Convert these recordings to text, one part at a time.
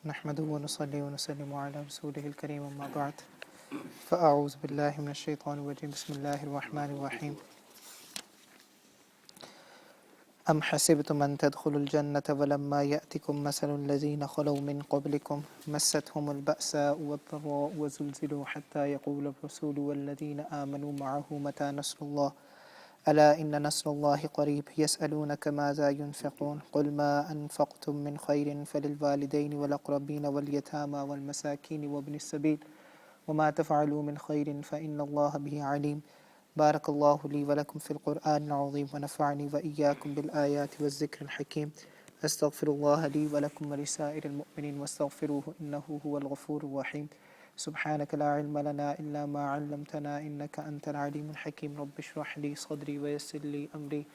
نحمده ونصلي ونسلم على رسوله الكريم أما بعد فأعوذ بالله من الشيطان الرجيم بسم الله الرحمن الرحيم أم حسبتم أن تدخلوا الجنة ولما يأتكم مثل الذين خلوا من قبلكم مستهم البأساء والضراء وزلزلوا حتى يقول الرسول والذين آمنوا معه متى نصر الله ألا إن نصر الله قريب يسألونك ماذا ينفقون قل ما أنفقتم من خير فللوالدين والأقربين واليتامى والمساكين وابن السبيل وما تفعلوا من خير فإن الله به عليم بارك الله لي ولكم في القرآن العظيم ونفعني وإياكم بالآيات والذكر الحكيم أستغفر الله لي ولكم ولسائر المؤمنين واستغفروه إنه هو الغفور الرحيم سبحانك لا علم لنا إلا ما علمتنا إنك أنت العليم الحكيم رب اشرح لي صدري ويسر لي أمري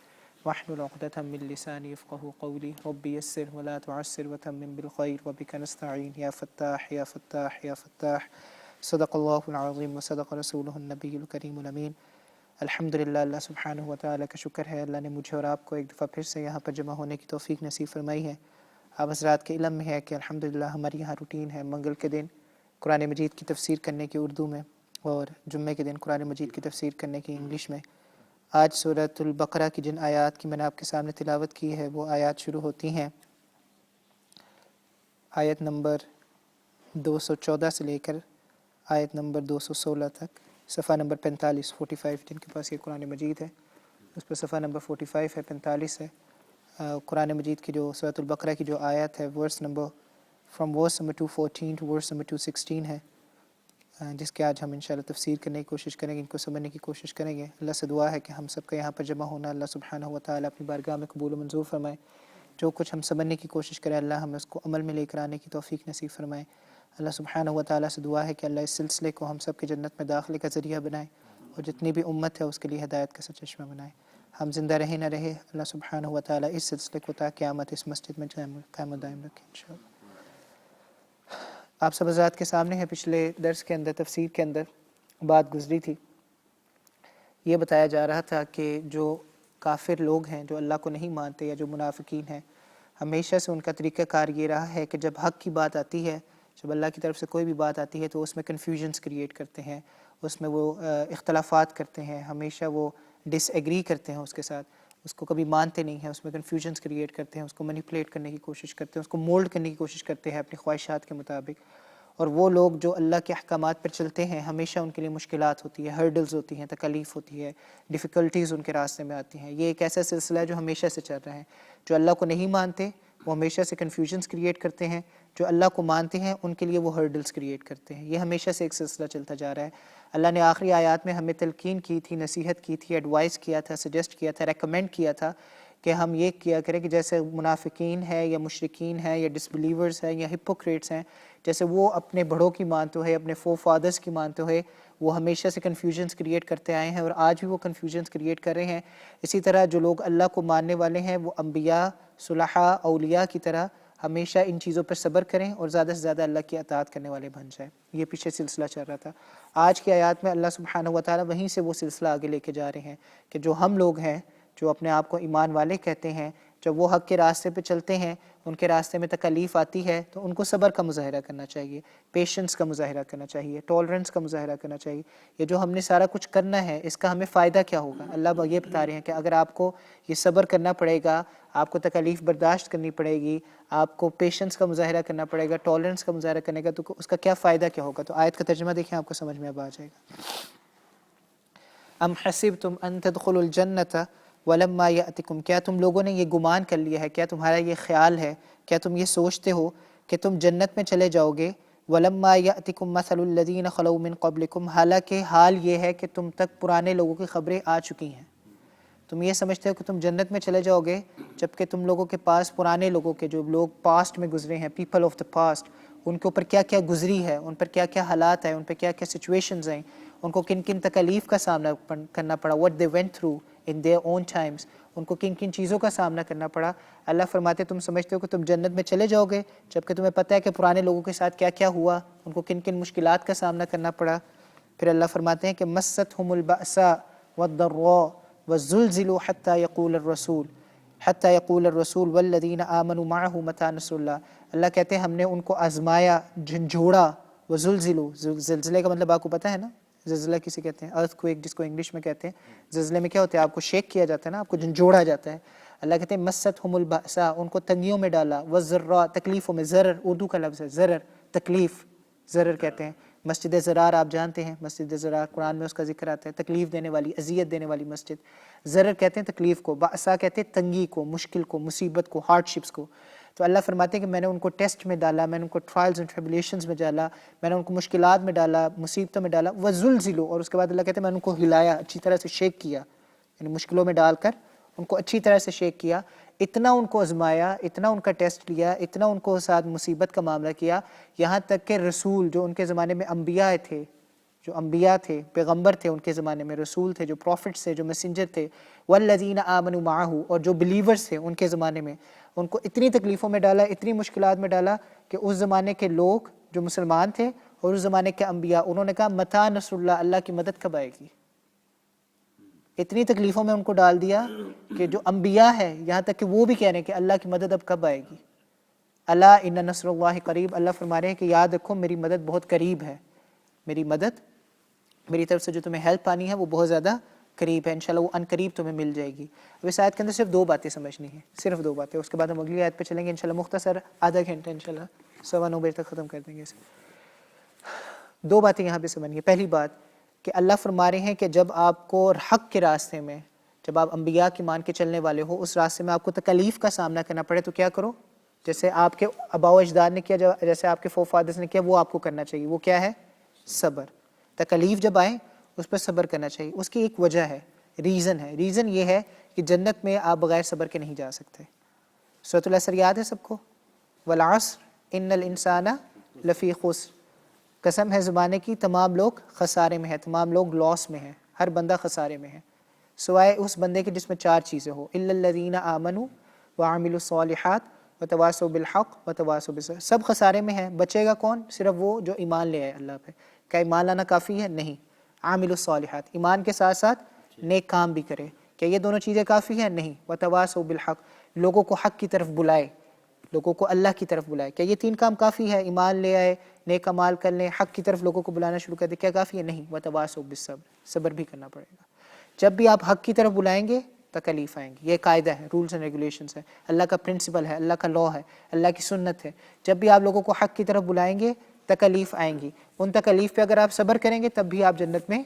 واحلل عقدة من لساني يفقه قولي رب يسر ولا تعسر وتمم بالخير وبك نستعين يا فتاح يا فتاح يا فتاح صدق الله العظيم وصدق رسوله النبی الکریم الامین۔ الحمدللہ، اللہ سبحانہ و تعالیٰ کا شکر ہے، اللہ نے مجھے اور آپ کو ایک دفعہ پھر سے یہاں پر جمع ہونے کی توفیق نصیب فرمائی ہے۔ آپ حضرات کے علم میں ہے کہ الحمدللہ ہمارے یہاں روٹین ہے منگل کے دن قرآن مجید کی تفسیر کرنے کی اردو میں، اور جمعے کے دن قرآن مجید کی تفسیر کرنے کی انگلش میں۔ آج سورۃ البقرہ کی جن آیات کی میں نے آپ کے سامنے تلاوت کی ہے وہ آیات شروع ہوتی ہیں آیت نمبر 214 سے لے کر آیت نمبر 216 تک، صفحہ نمبر 45 جن کے پاس یہ قرآن مجید ہے اس پر صفحہ نمبر 45 ہے، 45 ہے۔ قرآن مجید کی جو سورۃ البقرہ کی جو آیت ہے from verse number 214 to verse number 216 ہے، جس کے آج ہم انشاءاللہ تفسیر کرنے کی کوشش کریں گے، ان کو سمجھنے کی کوشش کریں گے۔ اللہ سے دعا ہے کہ ہم سب کا یہاں پر جمع ہونا اللہ سبحانہ و تعالیٰ اپنی بارگاہ میں قبول و منظور فرمائے۔ جو کچھ ہم سمجھنے کی کوشش کریں اللہ ہمیں اس کو عمل میں لے کر آنے کی توفیق نصیب فرمائے۔ اللہ سبحانہ و تعالیٰ سے دعا ہے کہ اللہ اس سلسلے کو ہم سب کے جنت میں داخلے کا ذریعہ بنائے، اور جتنی بھی امت ہے اس کے لیے ہدایت کا سرچشمہ بنائے۔ ہم زندہ رہے نہ رہے، اللہ سبحانہ و تعالیٰ اس سلسلے کو تا قیامت اس مسجد میں قائم و دائم رکھے انشاءاللہ۔ آپ سب حضرات کے سامنے ہے، پچھلے درس کے اندر تفسیر کے اندر بات گزری تھی، یہ بتایا جا رہا تھا کہ جو کافر لوگ ہیں جو اللہ کو نہیں مانتے یا جو منافقین ہیں، ہمیشہ سے ان کا طریقہ کار یہ رہا ہے کہ جب حق کی بات آتی ہے، جب اللہ کی طرف سے کوئی بھی بات آتی ہے تو اس میں کنفیوژنس کریٹ کرتے ہیں، اس میں وہ اختلافات کرتے ہیں، ہمیشہ وہ ڈس ایگری کرتے ہیں اس کے ساتھ، اس کو کبھی مانتے نہیں ہیں، اس میں کنفیوژنس کریٹ کرتے ہیں، اس کو مینیپولیٹ کرنے کی کوشش کرتے ہیں، اس کو مولڈ کرنے کی کوشش کرتے ہیں اپنی خواہشات کے مطابق۔ اور وہ لوگ جو اللہ کے احکامات پر چلتے ہیں ہمیشہ ان کے لیے مشکلات ہوتی ہے، ہرڈلز ہوتی ہیں، تکالیف ہوتی ہے، ڈیفیکلٹیز ان کے راستے میں آتی ہیں۔ یہ ایک ایسا سلسلہ ہے جو ہمیشہ سے چل رہا ہے۔ جو اللہ کو نہیں مانتے وہ ہمیشہ سے کنفیوژنس کریٹ کرتے ہیں، جو اللہ کو مانتے ہیں ان کے لیے وہ ہرڈلز کریٹ کرتے ہیں۔ یہ ہمیشہ سے ایک سلسلہ چلتا جا رہا ہے۔ اللہ نے آخری آیات میں ہمیں تلقین کی تھی، نصیحت کی تھی، ایڈوائز کیا تھا، سجیسٹ کیا تھا، ریکمینڈ کیا تھا کہ ہم یہ کیا کریں کہ جیسے منافقین ہے یا مشرکین ہیں یا ڈس بلیورز ہیں یا ہپوکریٹس ہیں، جیسے وہ اپنے بڑوں کی مانتے ہوئے، اپنے فادرز کی مانتے ہوئے وہ ہمیشہ سے کنفیوژنس کریٹ کرتے آئے ہیں اور آج بھی وہ کنفیوژنس کریٹ کر رہے ہیں، اسی طرح جو لوگ اللہ کو ماننے والے ہیں وہ انبیاء، صلحاء، اولیاء کی طرح ہمیشہ ان چیزوں پر صبر کریں اور زیادہ سے زیادہ اللہ کی اطاعت کرنے والے بن جائیں۔ یہ پیچھے سلسلہ چل رہا تھا۔ آج کی آیات میں اللہ سبحانہ و تعالیٰ وہیں سے وہ سلسلہ آگے لے کے جا رہے ہیں کہ جو ہم لوگ ہیں جو اپنے آپ کو ایمان والے کہتے ہیں، جب وہ حق کے راستے پہ چلتے ہیں، ان کے راستے میں تکلیف آتی ہے تو ان کو صبر کا مظاہرہ کرنا چاہیے، پیشنس کا مظاہرہ کرنا چاہیے، ٹالرنس کا مظاہرہ کرنا چاہیے۔ یہ جو ہم نے سارا کچھ کرنا ہے اس کا ہمیں فائدہ کیا ہوگا؟ اللہ یہ بتا رہے ہیں کہ اگر آپ کو یہ صبر کرنا پڑے گا، آپ کو تکلیف برداشت کرنی پڑے گی، آپ کو پیشنس کا مظاہرہ کرنا پڑے گا، ٹالرنس کا مظاہرہ کرنے کا، تو اس کا کیا فائدہ کیا ہوگا؟ تو آیت کا ترجمہ دیکھیں، آپ کو سمجھ میں اب آ جائے گا۔ ام حسبتم ان تدخلوا الجنۃ ولما یأتکم، کیا تم لوگوں نے یہ گمان کر لیا ہے، کیا تمہارا یہ خیال ہے، کیا تم یہ سوچتے ہو کہ تم جنت میں چلے جاؤ گے؟ ولما یأتکم مثل الذین خلوا من قبلکم، حالانکہ حال یہ ہے کہ تم تک پرانے لوگوں کی خبریں آ چکی ہیں۔ تم یہ سمجھتے ہو کہ تم جنت میں چلے جاؤ گے جبکہ تم لوگوں کے پاس پرانے لوگوں کے جو لوگ پاسٹ میں گزرے ہیں، پیپل آف دا پاسٹ، ان کے اوپر کیا کیا گزری ہے، ان پر کیا کیا حالات ہیں، ان پر کیا کیا سچویشنز ہیں، ان کو کن کن تکالیف کا سامنا کرنا پڑا، what they went through in their own times، ان کو کن کن چیزوں کا سامنا کرنا پڑا۔ اللہ فرماتے تم سمجھتے ہو کہ تم جنت میں چلے جاؤ گے جبکہ تمہیں پتہ ہے کہ پرانے لوگوں کے ساتھ کیا کیا ہوا، ان کو کن کن مشکلات کا سامنا کرنا پڑا۔ پھر اللہ فرماتے ہیں کہ مستهم البأساء والضراء وزلزلوا حتى يقول الرسول والذين آمنوا معه متى نصر الله۔ اللہ کہتے ہیں ہم نے ان کو آزمایا، جھنجھوڑا، وزلزلوا، زلزلے کا مطلب آپ کو پتہ ہے نا، زلزلہ کسی کہتے ہیں، ارتھ کویک جس کو انگلش میں کہتے ہیں۔ زلزلے میں کیا ہوتا ہے؟ آپ کو شیک کیا جاتا ہے نا، آپ کو جھنجھوڑا جاتا ہے۔ اللہ کہتے ہیں مستہم البأساء، ان کو تنگیوں میں ڈالا، والضراء، تکلیفوں میں، ضرر اردو کا لفظ ہے، ضرر تکلیف، ضرر کہتے ہیں۔ مسجد زرار آپ جانتے ہیں، مسجد زرار قرآن میں اس کا ذکر آتا ہے، تکلیف دینے والی، اذیت دینے والی مسجد۔ ضرر کہتے ہیں تکلیف کو، بأسا کہتے ہیں تنگی کو، مشکل کو، مصیبت کو، ہارڈ شپس کو۔ تو اللہ فرماتے ہیں کہ میں نے ان کو ٹیسٹ میں ڈالا، میں نے ان کو ٹرائلز اینڈ ٹریبولیشنز میں ڈالا، میں نے ان کو مشکلات میں ڈالا، مصیبتوں میں ڈالا، وزلزلوا، اور اس کے بعد اللہ کہتے ہیں میں نے ان کو ہلایا، اچھی طرح سے شیک کیا، یعنی مشکلوں میں ڈال کر ان کو اچھی طرح سے شیک کیا، اتنا ان کو آزمایا، اتنا ان کا ٹیسٹ لیا، اتنا ان کو ساتھ مصیبت کا معاملہ کیا، یہاں تک کہ رسول جو ان کے زمانے میں انبیاء تھے، جو انبیاء تھے، پیغمبر تھے ان کے زمانے میں، رسول تھے، جو پروفٹس تھے، جو میسنجر تھے، والذین آمنوا معہ، اور جو بلیورز تھے ان کے زمانے میں، ان کو اتنی تکلیفوں میں ڈالا، اتنی مشکلات میں ڈالا کہ اس زمانے کے لوگ جو مسلمان تھے اور اس زمانے کے انبیاء، انہوں نے کہا متی نصر اللہ، اللہ کی مدد کب آئے گی؟ اتنی تکلیفوں میں ان کو ڈال دیا کہ جو انبیاء ہے یہاں تک کہ وہ بھی کہہ رہے ہیں کہ اللہ کی مدد اب کب آئے گی؟ الا ان نصر اللہ قریب، اللہ فرما رہے ہیں کہ یاد رکھو میری مدد بہت قریب ہے، میری مدد، میری طرف سے جو تمہیں ہیلپ آنی ہے وہ بہت زیادہ قریب ہے، انشاءاللہ وہ ان قریب تمہیں مل جائے گی۔ اب اس آیت کے اندر صرف 2 باتیں سمجھنی ہیں، صرف 2 باتیں، اس کے بعد ہم اگلی آیت پہ چلیں گے انشاءاللہ، مختصر آدھا گھنٹہ انشاءاللہ 9:15 بجے تک ختم کر دیں گے اسے۔ 2 باتیں یہاں پہ سمجھنی ہے۔ پہلی بات کہ اللہ فرما رہے ہیں کہ جب آپ کو حق کے راستے میں، جب آپ انبیاء کی مان کے چلنے والے ہو، اس راستے میں آپ کو تکلیف کا سامنا کرنا پڑے تو کیا کرو؟ جیسے آپ کے آباء و اجداد نے کیا، جیسے آپ کے فور فادرز نے کیا، وہ آپ کو کرنا چاہیے۔ وہ کیا ہے؟ صبر۔ تکلیف جب آئے اس پر صبر کرنا چاہیے۔ اس کی ایک وجہ ہے، ریزن ہے، ریزن یہ ہے کہ جنت میں آپ بغیر صبر کے نہیں جا سکتے۔ سورۃ العصر یاد ہے سب کو؟ والعصر ان الانسان لفی خسر، قسم ہے زمانے کی تمام لوگ خسارے میں ہیں، تمام لوگ لاس میں ہیں، ہر بندہ خسارے میں ہے، سوائے اس بندے کے جس میں 4 چیزیں ہو، الا الذین آمنوا وعملوا الصالحات وتواصوا بالحق وتواصوا بالصبر۔ سب خسارے میں ہیں، بچے گا کون؟ صرف وہ جو ایمان لے آئے اللہ پہ۔ کیا ایمان لانا کافی ہے؟ نہیں۔ عاملوا الصالحات، ایمان کے ساتھ ساتھ نیک کام بھی کرے، کیا یہ دونوں چیزیں کافی ہیں؟ نہیں۔ وتواصوا بالحق، لوگوں کو حق کی طرف بلائے، لوگوں کو اللہ کی طرف بلائے، کیا یہ 3 کام کافی ہے؟ ایمان لے آئے، نیک اعمال کر لیں، حق کی طرف لوگوں کو بلانا شروع کر دیں، کیا کافی ہے؟ نہیں۔ وتواصوا بالصبر، صبر بھی کرنا پڑے گا۔ جب بھی آپ حق کی طرف بلائیں گے تکلیف آئیں گی، یہ قاعدہ ہے، رولز اینڈ ریگولیشنز ہے، اللہ کا پرنسپل ہے، اللہ کا لاء ہے، اللہ کی سنت ہے۔ جب بھی آپ لوگوں کو حق کی طرف بلائیں گے تکلیف آئیں گی، ان تکلیف پہ اگر آپ صبر کریں گے تب بھی آپ جنت میں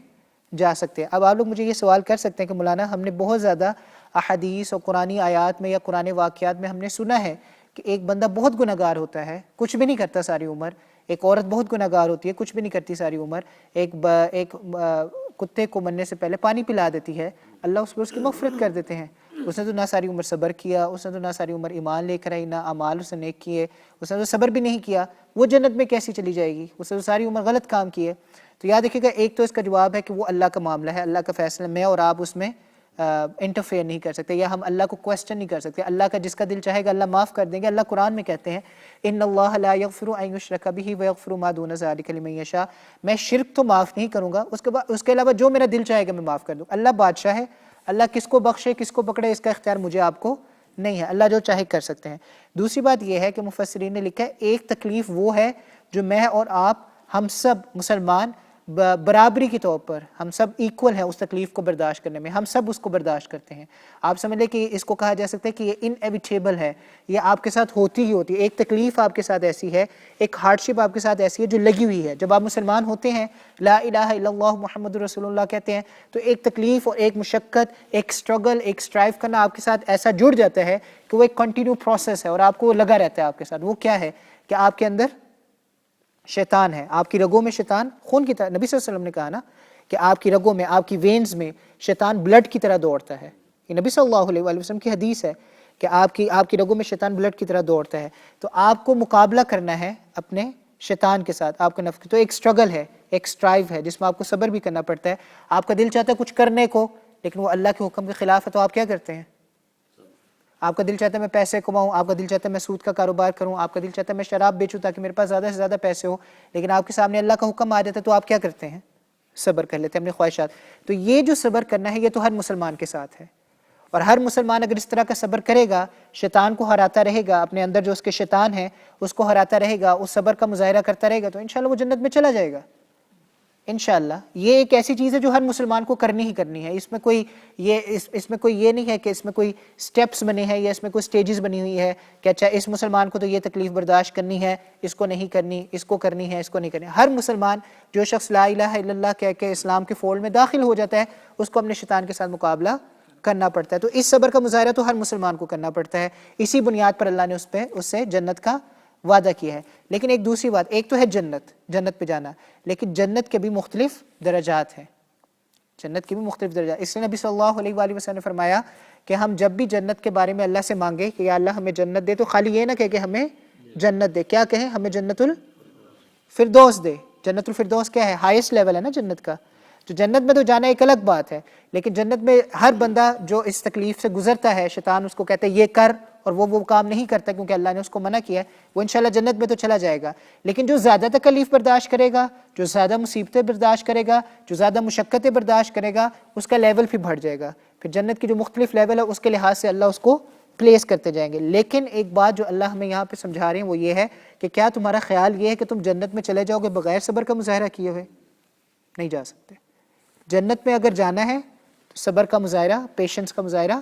جا سکتے ہیں۔ اب آپ لوگ مجھے یہ سوال کر سکتے ہیں کہ مولانا ہم نے بہت زیادہ احادیث اور قرآنی آیات میں یا قرآن واقعات میں ہم نے سنا ہے کہ ایک بندہ بہت گناہگار ہوتا ہے، کچھ بھی نہیں کرتا ساری عمر، ایک عورت بہت گناہگار ہوتی ہے، کچھ بھی نہیں کرتی ساری عمر، ایک کتے کو مرنے سے پہلے پانی پلا دیتی ہے، اللہ اس پر اس کی مغفرت کر دیتے ہیں۔ اس نے تو نہ ساری عمر صبر کیا، اس نے تو نہ ساری عمر ایمان لے کر آئی، نہ اعمال اس نے نیک کیے، اس نے تو صبر بھی نہیں کیا، وہ جنت میں کیسی چلی جائے گی؟ اس نے تو ساری عمر غلط کام کیے۔ تو یاد رکھیے گا، ایک تو اس کا جواب ہے کہ وہ اللہ کا معاملہ ہے، اللہ کا فیصلہ، میں اور آپ اس میں انٹرفیئر نہیں کر سکتے، یا ہم اللہ کو کویسچن نہیں کر سکتے۔ اللہ کا جس کا دل چاہے گا اللہ معاف کر دیں گے۔ اللہ قرآن میں کہتے ہیں ان اللہ لا یغفر ان یشرک بہ ویغفر ما دون ذلک لمن یشاء، میں شرک تو معاف نہیں کروں گا، اس کے علاوہ جو میرا دل چاہے گا میں معاف کر دوں۔ اللہ بادشاہ ہے، اللہ کس کو بخشے کس کو پکڑے اس کا اختیار مجھے آپ کو نہیں ہے، اللہ جو چاہے کر سکتے ہیں۔ دوسری بات یہ ہے کہ مفسرین نے لکھا ہے ایک تکلیف وہ ہے جو میں اور آپ، ہم سب مسلمان برابری کے طور پر ہم سب ایکول ہیں اس تکلیف کو برداشت کرنے میں، ہم سب اس کو برداشت کرتے ہیں۔ آپ سمجھ لیں کہ اس کو کہا جا سکتا ہے کہ یہ انیویٹیبل ہے، یہ آپ کے ساتھ ہوتی ہی ہوتی ہے۔ ایک تکلیف آپ کے ساتھ ایسی ہے، ایک ہارڈشپ آپ کے ساتھ ایسی ہے جو لگی ہوئی ہے۔ جب آپ مسلمان ہوتے ہیں، لا الہ الا اللہ محمد رسول اللہ کہتے ہیں، تو ایک تکلیف اور ایک مشقت، ایک سٹرگل، ایک سٹرائیو کرنا آپ کے ساتھ ایسا جڑ جاتا ہے کہ وہ ایک کنٹینیو پروسیس ہے اور آپ کو وہ لگا رہتا ہے آپ کے ساتھ۔ وہ کیا ہے کہ آپ کے اندر شیطان ہے، آپ کی رگوں میں شیطان خون کی طرح، نبی صلی اللہ علیہ وسلم نے کہا نا کہ آپ کی رگوں میں، آپ کی وینز میں شیطان بلڈ کی طرح دوڑتا ہے، یہ نبی صلی اللہ علیہ وسلم کی حدیث ہے کہ آپ کی رگوں میں شیطان بلڈ کی طرح دوڑتا ہے۔ تو آپ کو مقابلہ کرنا ہے اپنے شیطان کے ساتھ، آپ کا نفس، تو ایک سٹرگل ہے، ایک سٹرائیو ہے جس میں آپ کو صبر بھی کرنا پڑتا ہے۔ آپ کا دل چاہتا ہے کچھ کرنے کو لیکن وہ اللہ کے حکم کے خلاف ہے، تو آپ کیا کرتے ہیں؟ آپ کا دل چاہتا ہے میں پیسے کماؤں، آپ کا دل چاہتا ہے میں سود کا کاروبار کروں، آپ کا دل چاہتا ہے میں شراب بیچوں تاکہ میرے پاس زیادہ سے زیادہ پیسے ہو، لیکن آپ کے سامنے اللہ کا حکم آ جاتا ہے تو آپ کیا کرتے ہیں؟ صبر کر لیتے ہیں اپنی خواہشات۔ تو یہ جو صبر کرنا ہے یہ تو ہر مسلمان کے ساتھ ہے، اور ہر مسلمان اگر اس طرح کا صبر کرے گا، شیطان کو ہراتا رہے گا، اپنے اندر جو اس کے شیطان ہے اس کو ہراتا رہے گا، اس صبر کا مظاہرہ کرتا رہے گا، تو انشاءاللہ وہ جنت میں چلا جائے گا انشاءاللہ۔ یہ ایک ایسی چیز ہے جو ہر مسلمان کو کرنی ہی کرنی ہے۔ اس میں کوئی یہ نہیں ہے کہ اس میں کوئی سٹیپس بنے ہیں یا اس میں کوئی سٹیجز بنی ہوئی ہے کہ اچھا اس مسلمان کو تو یہ تکلیف برداشت کرنی ہے، اس کو نہیں کرنی، اس کو کرنی ہے، اس کو نہیں کرنی۔ ہر مسلمان جو شخص لا الہ الا اللہ کہہ کے اسلام کے فولڈ میں داخل ہو جاتا ہے، اس کو اپنے شیطان کے ساتھ مقابلہ کرنا پڑتا ہے۔ تو اس صبر کا مظاہرہ تو ہر مسلمان کو کرنا پڑتا ہے، اسی بنیاد پر اللہ نے اس سے جنت کا وعدہ کیا ہے۔ لیکن ایک دوسری بات، ایک تو ہے جنت پہ جانا، لیکن جنت کے بھی مختلف درجات ہیں، جنت کے بھی مختلف درجات۔ اس لیے نبی صلی اللہ علیہ وآلہ وسلم نے فرمایا کہ ہم جب بھی جنت کے بارے میں اللہ سے مانگے کہ یا اللہ ہمیں جنت دے، تو خالی یہ نہ کہے کہ ہمیں جنت دے، کیا کہیں؟ ہمیں جنت الفردوس دے۔ جنت الفردوس کیا ہے؟ ہائیسٹ لیول ہے نا جنت کا۔ تو جنت میں تو جانا ایک الگ بات ہے، لیکن جنت میں ہر بندہ جو اس تکلیف سے گزرتا ہے، شیطان اس کو کہتا ہے یہ کر، اور وہ کام نہیں کرتا کیونکہ اللہ نے اس کو منع کیا ہے، وہ انشاءاللہ جنت میں تو چلا جائے گا۔ لیکن جو زیادہ تکلیف برداشت کرے گا، جو زیادہ مصیبتیں برداشت کرے گا، جو زیادہ مشقتیں برداشت کرے گا، اس کا لیول پھر بڑھ جائے گا۔ پھر جنت کی جو مختلف لیول ہے اس کے لحاظ سے اللہ اس کو پلیس کرتے جائیں گے۔ لیکن ایک بات جو اللہ ہمیں یہاں پہ سمجھا رہے ہیں وہ یہ ہے کہ کیا تمہارا خیال یہ ہے کہ تم جنت میں چلے جاؤ گے بغیر صبر کا مظاہرہ کیے ہوئے؟ نہیں جا سکتے۔ جنت میں اگر جانا ہے تو صبر کا مظاہرہ، پیشنس کا مظاہرہ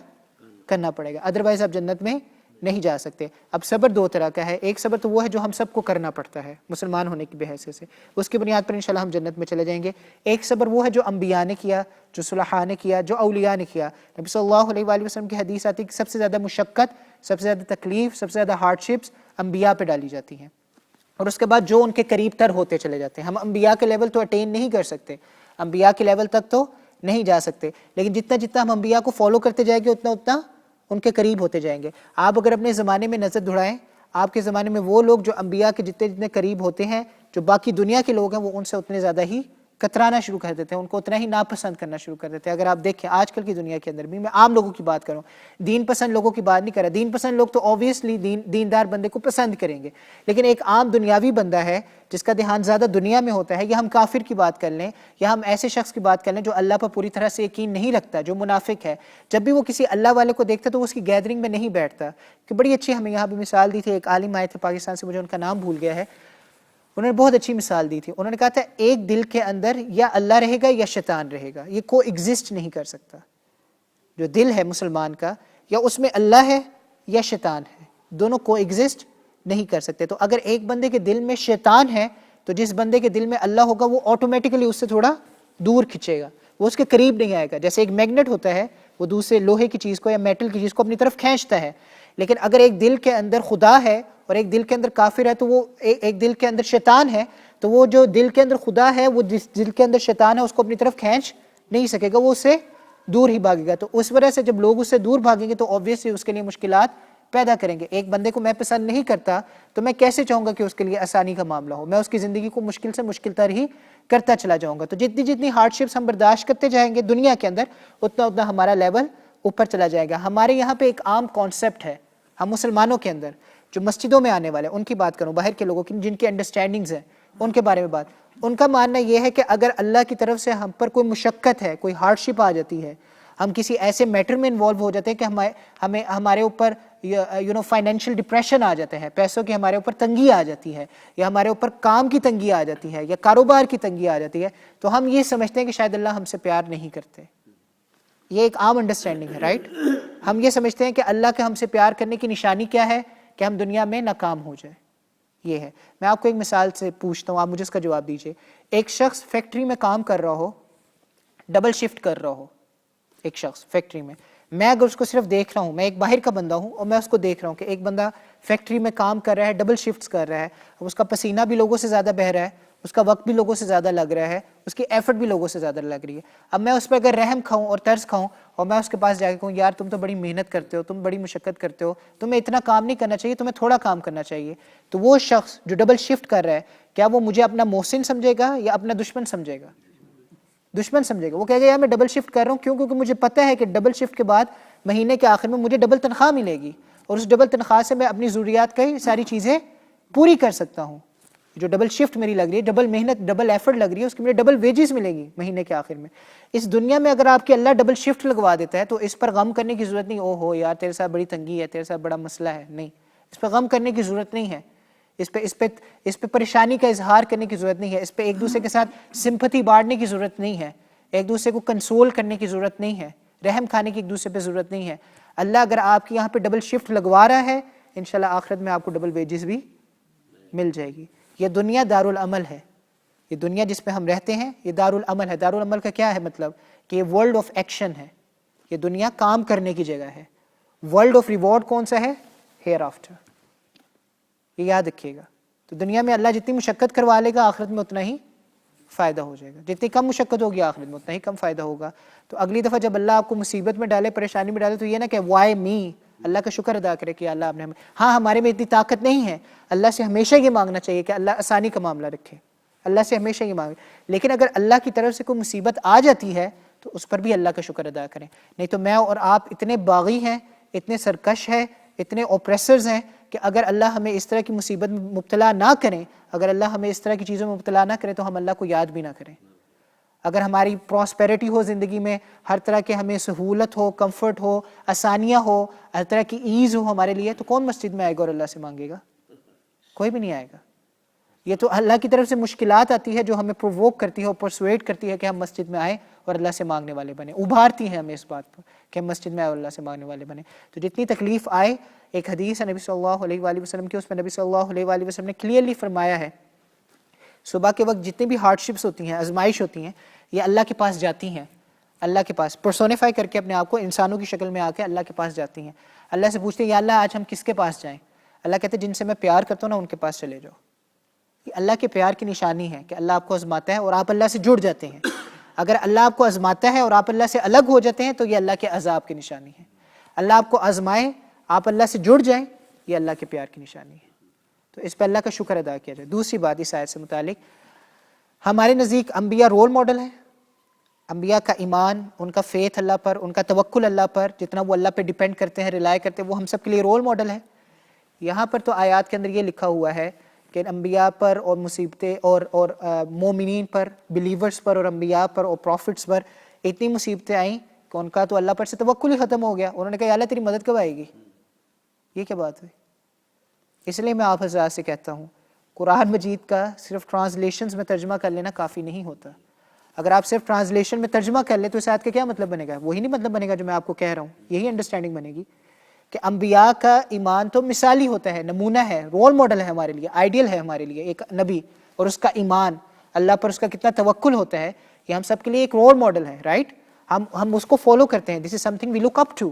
کرنا پڑے گا، ادروائز آپ جنت میں نہیں جا سکتے۔ اب صبر دو طرح کا ہے، ایک صبر تو وہ ہے جو ہم سب کو کرنا پڑتا ہے مسلمان ہونے کی بحیثیت سے، اس کی بنیاد پر انشاءاللہ ہم جنت میں چلے جائیں گے۔ ایک صبر وہ ہے جو انبیاء نے کیا، جو صلحاء نے کیا، جو اولیاء نے کیا۔ نبی صلی اللہ علیہ وآلہ وسلم کی حدیث آتی ہے کہ سب سے زیادہ مشقت، سب سے زیادہ تکلیف، سب سے زیادہ ہارڈ شپس انبیاء پہ ڈالی جاتی ہیں، اور اس کے بعد جو ان کے قریب تر ہوتے چلے جاتے ہیں۔ ہم انبیاء کے لیول تو اٹین نہیں کر سکتے، انبیاء کے لیول تک تو نہیں جا سکتے، لیکن جتنا جتنا ہم انبیاء کو فالو کرتے جائیں گے اتنا اتنا ان کے قریب ہوتے جائیں گے۔ آپ اگر اپنے زمانے میں نظر دوڑائیں، آپ کے زمانے میں وہ لوگ جو انبیاء کے جتنے جتنے قریب ہوتے ہیں، جو باقی دنیا کے لوگ ہیں، وہ ان سے اتنے زیادہ ہی کترانا شروع کر دیتے ہیں، ان کو اتنا ہی ناپسند کرنا شروع کر دیتے ہیں۔ اگر آپ دیکھیں آج کل کی دنیا کے اندر بھی، میں عام لوگوں کی بات کروں، دین پسند لوگوں کی بات نہیں کر رہا، دین پسند لوگ تو اوبویسلی دیندار بندے کو پسند کریں گے، لیکن ایک عام دنیاوی بندہ ہے جس کا دھیان زیادہ دنیا میں ہوتا ہے، یا ہم کافر کی بات کر لیں، یا ہم ایسے شخص کی بات کر لیں جو اللہ پر پوری طرح سے یقین نہیں رکھتا، جو منافق ہے، جب بھی وہ کسی اللہ والے کو دیکھتا تو وہ اس کی گیدرنگ میں نہیں بیٹھتا۔ کہ بڑی اچھی ہمیں یہاں بھی مثال دی تھی، ایک عالم آئے تھے پاکستان سے، مجھے ان کا نام بھول گیا ہے، انہوں نے بہت اچھی مثال دی تھی۔ انہوں نے کہا تھا ایک دل کے اندر یا اللہ رہے گا یا شیطان رہے گا، یہ کو ایگزسٹ نہیں کر سکتا۔ جو دل ہے مسلمان کا، یا اس میں اللہ ہے یا شیطان ہے، دونوں کو ایگزسٹ نہیں کر سکتے۔ تو اگر ایک بندے کے دل میں شیطان ہے تو جس بندے کے دل میں اللہ ہوگا وہ آٹومیٹکلی اس سے تھوڑا دور کھنچے گا، وہ اس کے قریب نہیں آئے گا۔ جیسے ایک میگنیٹ ہوتا ہے، وہ دوسرے لوہے کی چیز کو یا میٹل کی چیز کو اپنی طرف کھینچتا ہے، لیکن اگر ایک دل کے اندر خدا ہے اور ایک دل کے اندر کافر ہے، تو وہ ایک دل کے اندر شیطان ہے، تو وہ جو دل کے اندر خدا ہے، وہ جس دل کے اندر شیطان ہے اس کو اپنی طرف کھینچ نہیں سکے گا، وہ اس سے دور ہی بھاگے گا۔ تو اس وجہ سے جب لوگ اس سے دور بھاگیں گے تو آبویسلی اس کے لیے مشکلات پیدا کریں گے۔ ایک بندے کو میں پسند نہیں کرتا تو میں کیسے چاہوں گا کہ اس کے لیے آسانی کا معاملہ ہو؟ میں اس کی زندگی کو مشکل سے مشکل تر ہی کرتا چلا جاؤں گا۔ تو جتنی جتنی ہارڈ شپس ہم برداشت کرتے جائیں گے دنیا کے اندر، اتنا اتنا ہمارا لیول اوپر چلا جائے گا۔ ہمارے یہاں پہ ایک عام کانسیپٹ ہے، ہم مسلمانوں کے اندر جو مسجدوں میں آنے والے ان کی بات کروں، باہر کے لوگوں کی جن کی انڈرسٹینڈنگز ہیں ان کے بارے میں بات، ان کا ماننا یہ ہے کہ اگر اللہ کی طرف سے ہم پر کوئی مشقت ہے، کوئی ہارڈ شپ آ جاتی ہے، ہم کسی ایسے میٹر میں انوالو ہو جاتے ہیں کہ ہمارے اوپر فائنینشیل ڈپریشن آ جاتے ہیں، پیسوں کی ہمارے اوپر تنگی آ جاتی ہے، یا ہمارے اوپر کام کی تنگی آ جاتی ہے، یا کاروبار کی تنگی آ جاتی ہے، تو ہم یہ سمجھتے ہیں کہ شاید اللہ ہم سے پیار نہیں کرتے۔ یہ ایک عام انڈرسٹینڈنگ ہے، رائٹ؟ ہم یہ سمجھتے ہیں کہ اللہ کے ہم سے پیار کرنے کی نشانی کیا ہے؟ کہ ہم دنیا میں ناکام ہو جائیں۔ یہ ہے، میں آپ کو ایک مثال سے پوچھتا ہوں، آپ مجھے اس کا جواب دیجئے۔ ایک شخص فیکٹری میں کام کر رہا ہو، ڈبل شفٹ کر رہا ہو، ایک شخص فیکٹری میں اگر اس کو صرف دیکھ رہا ہوں، میں ایک باہر کا بندہ ہوں اور میں اس کو دیکھ رہا ہوں کہ ایک بندہ فیکٹری میں کام کر رہا ہے، ڈبل شفٹس کر رہا ہے، اس کا پسینہ بھی لوگوں سے زیادہ بہہ رہا ہے، اس کا وقت بھی لوگوں سے زیادہ لگ رہا ہے، اس کی ایفرٹ بھی لوگوں سے زیادہ لگ رہی ہے۔ اب میں اس پہ اگر رحم کھاؤں اور ترس کھاؤں اور میں اس کے پاس جا کے کہوں یار تم تو بڑی محنت کرتے ہو، تم بڑی مشقت کرتے ہو، تمہیں اتنا کام نہیں کرنا چاہیے، تمہیں تھوڑا کام کرنا چاہیے، تو وہ شخص جو ڈبل شفٹ کر رہا ہے کیا وہ مجھے اپنا محسن سمجھے گا یا اپنا دشمن سمجھے گا؟ دشمن سمجھے گا۔ وہ کہے گا یار میں ڈبل شفٹ کر رہا ہوں، کیونکہ مجھے پتہ ہے کہ ڈبل شفٹ کے بعد مہینے کے آخر میں مجھے ڈبل تنخواہ ملے گی، اور اس ڈبل تنخواہ سے میں اپنی ضروریات کی ساری چیزیں پوری کر سکتا ہوں۔ جو ڈبل شفٹ میری لگ رہی ہے، ڈبل محنت، ڈبل ایفرٹ لگ رہی ہے، اس کی مجھے ڈبل ویجز ملیں گی مہینے کے آخر میں. اس دنیا میں اگر آپ کے اللہ ڈبل شفٹ لگوا دیتا ہے تو اس پر غم کرنے کی ضرورت نہیں. او ہو یار تیرے ساتھ بڑی تنگی ہے، تیرے ساتھ بڑا مسئلہ ہے. نہیں، اس پہ غم کرنے کی ضرورت نہیں ہے. اس پہ پریشانی کا اظہار کرنے کی ضرورت نہیں ہے. اس پہ ایک دوسرے کے ساتھ سمپتھی بانٹنے کی ضرورت نہیں ہے. ایک دوسرے کو کنسول کرنے کی ضرورت نہیں ہے. رحم کھانے کی ایک دوسرے پہ ضرورت نہیں ہے. اللہ اگر آپ کی یہاں پہ ڈبل شفٹ لگوا رہا ہے، انشاءاللہ آخرت میں آپ کو ڈبل ویجز بھی مل جائے گی. یہ دنیا دارالعمل ہے. یہ دنیا جس پہ ہم رہتے ہیں یہ دارالعمل ہے. دارالعمل کا کیا ہے مطلب؟ کہ یہ ورلڈ آف ایکشن ہے. یہ دنیا کام کرنے کی جگہ ہے. ورلڈ آف ریوارڈ کون سا ہے؟ Hereafter. یہ یاد رکھیے گا. تو دنیا میں اللہ جتنی مشقت کروا لے گا آخرت میں اتنا ہی فائدہ ہو جائے گا. جتنی کم مشقت ہوگی آخرت میں اتنا ہی کم فائدہ ہوگا. تو اگلی دفعہ جب اللہ آپ کو مصیبت میں ڈالے، پریشانی میں ڈالے، تو یہ نہ کہ وائی می، اللہ کا شکر ادا کرے کہ اللہ آپ نے ہمیں، ہاں ہمارے میں اتنی طاقت نہیں ہے. اللہ سے ہمیشہ یہ مانگنا چاہیے کہ اللہ آسانی کا معاملہ رکھے. اللہ سے ہمیشہ یہ مانگے. لیکن اگر اللہ کی طرف سے کوئی مصیبت آ جاتی ہے تو اس پر بھی اللہ کا شکر ادا کریں. نہیں تو میں اور آپ اتنے باغی ہیں، اتنے سرکش ہیں، اتنے اوپریسرز ہیں کہ اگر اللہ ہمیں اس طرح کی مصیبت میں مبتلا نہ کریں، اگر اللہ ہمیں اس طرح کی چیزوں میں مبتلا نہ کریں تو ہم اللہ کو یاد بھی نہ کریں. اگر ہماری پراسپیرٹی ہو زندگی میں، ہر طرح کے ہمیں سہولت ہو، کمفرٹ ہو، آسانیاں ہو، ہر طرح کی ایز ہو ہمارے لیے، تو کون مسجد میں آئے گا اور اللہ سے مانگے گا؟ کوئی بھی نہیں آئے گا. یہ تو اللہ کی طرف سے مشکلات آتی ہے جو ہمیں پرووک کرتی ہے اور پرسویٹ کرتی ہے کہ ہم مسجد میں آئیں اور اللہ سے مانگنے والے بنیں. ابھارتی ہیں ہمیں اس بات پر کہ ہم مسجد میں آئے اور اللہ سے مانگنے والے بنیں. تو جتنی تکلیف آئے، ایک حدیث ہے نبی صلی اللہ علیہ وآلہ وسلم کی، اس میں نبی صلی اللہ علیہ وآلہ وسلم نے کلیئرلی فرمایا ہے صبح کے وقت جتنی بھی ہارڈ شپس ہوتی ہیں، آزمائش ہوتی ہیں، یہ اللہ کے پاس جاتی ہیں. اللہ کے پاس پرسونیفائی کر کے اپنے آپ کو انسانوں کی شکل میں آ کے اللہ کے پاس جاتی ہیں. اللہ سے پوچھتے ہیں یا اللہ آج ہم کس کے پاس جائیں؟ اللہ کہتے ہیں جن سے میں پیار کرتا ہوں نا ان کے پاس چلے جاؤ. یہ اللہ کے پیار کی نشانی ہے کہ اللہ آپ کو آزماتا ہے اور آپ اللہ سے جڑ جاتے ہیں. اگر اللہ آپ کو آزماتا ہے اور آپ اللہ سے الگ ہو جاتے ہیں تو یہ اللہ کے عذاب کی نشانی ہے. اللہ آپ کو آزمائے، آپ اللہ سے جڑ جائیں، یہ اللہ کے پیار کی نشانی ہے. تو اس پہ اللہ کا شکر ادا کیا جائے. دوسری بات اس آیت سے متعلق، ہمارے نزدیک انبیاء رول ماڈل ہیں. انبیاء کا ایمان، ان کا فیتھ اللہ پر، ان کا توکل اللہ پر، جتنا وہ اللہ پہ ڈیپینڈ کرتے ہیں، ریلائی کرتے ہیں، وہ ہم سب کے لیے رول ماڈل ہے. یہاں پر تو آیات کے اندر یہ لکھا ہوا ہے کہ انبیاء پر اور مصیبتیں اور مومنین پر، بلیورز پر اور انبیاء پر اور پروفٹس پر اتنی مصیبتیں آئیں کہ ان کا تو اللہ پر سے توکل ہی ختم ہو گیا. انہوں نے کہا یا اللہ تیری مدد کب آئے گی؟ یہ کیا بات ہوئی؟ اس لیے میں آپ حضرات سے کہتا ہوں قرآن مجید کا صرف ٹرانسلیشنز میں ترجمہ کر لینا کافی نہیں ہوتا. اگر آپ صرف ٹرانسلیشن میں ترجمہ کر لیں تو اس آیت کا کیا مطلب بنے گا؟ وہی نہیں مطلب بنے گا جو میں آپ کو کہہ رہا ہوں. یہی انڈرسٹینڈنگ بنے گی کہ انبیاء کا ایمان تو مثالی ہوتا ہے، نمونہ ہے، رول ماڈل ہے ہمارے لیے، آئیڈیل ہے ہمارے لیے. ایک نبی اور اس کا ایمان، اللہ پر اس کا کتنا توکل ہوتا ہے، یہ ہم سب کے لیے ایک رول ماڈل ہے. رائٹ؟ ہم اس کو فالو کرتے ہیں. This is something we look up to.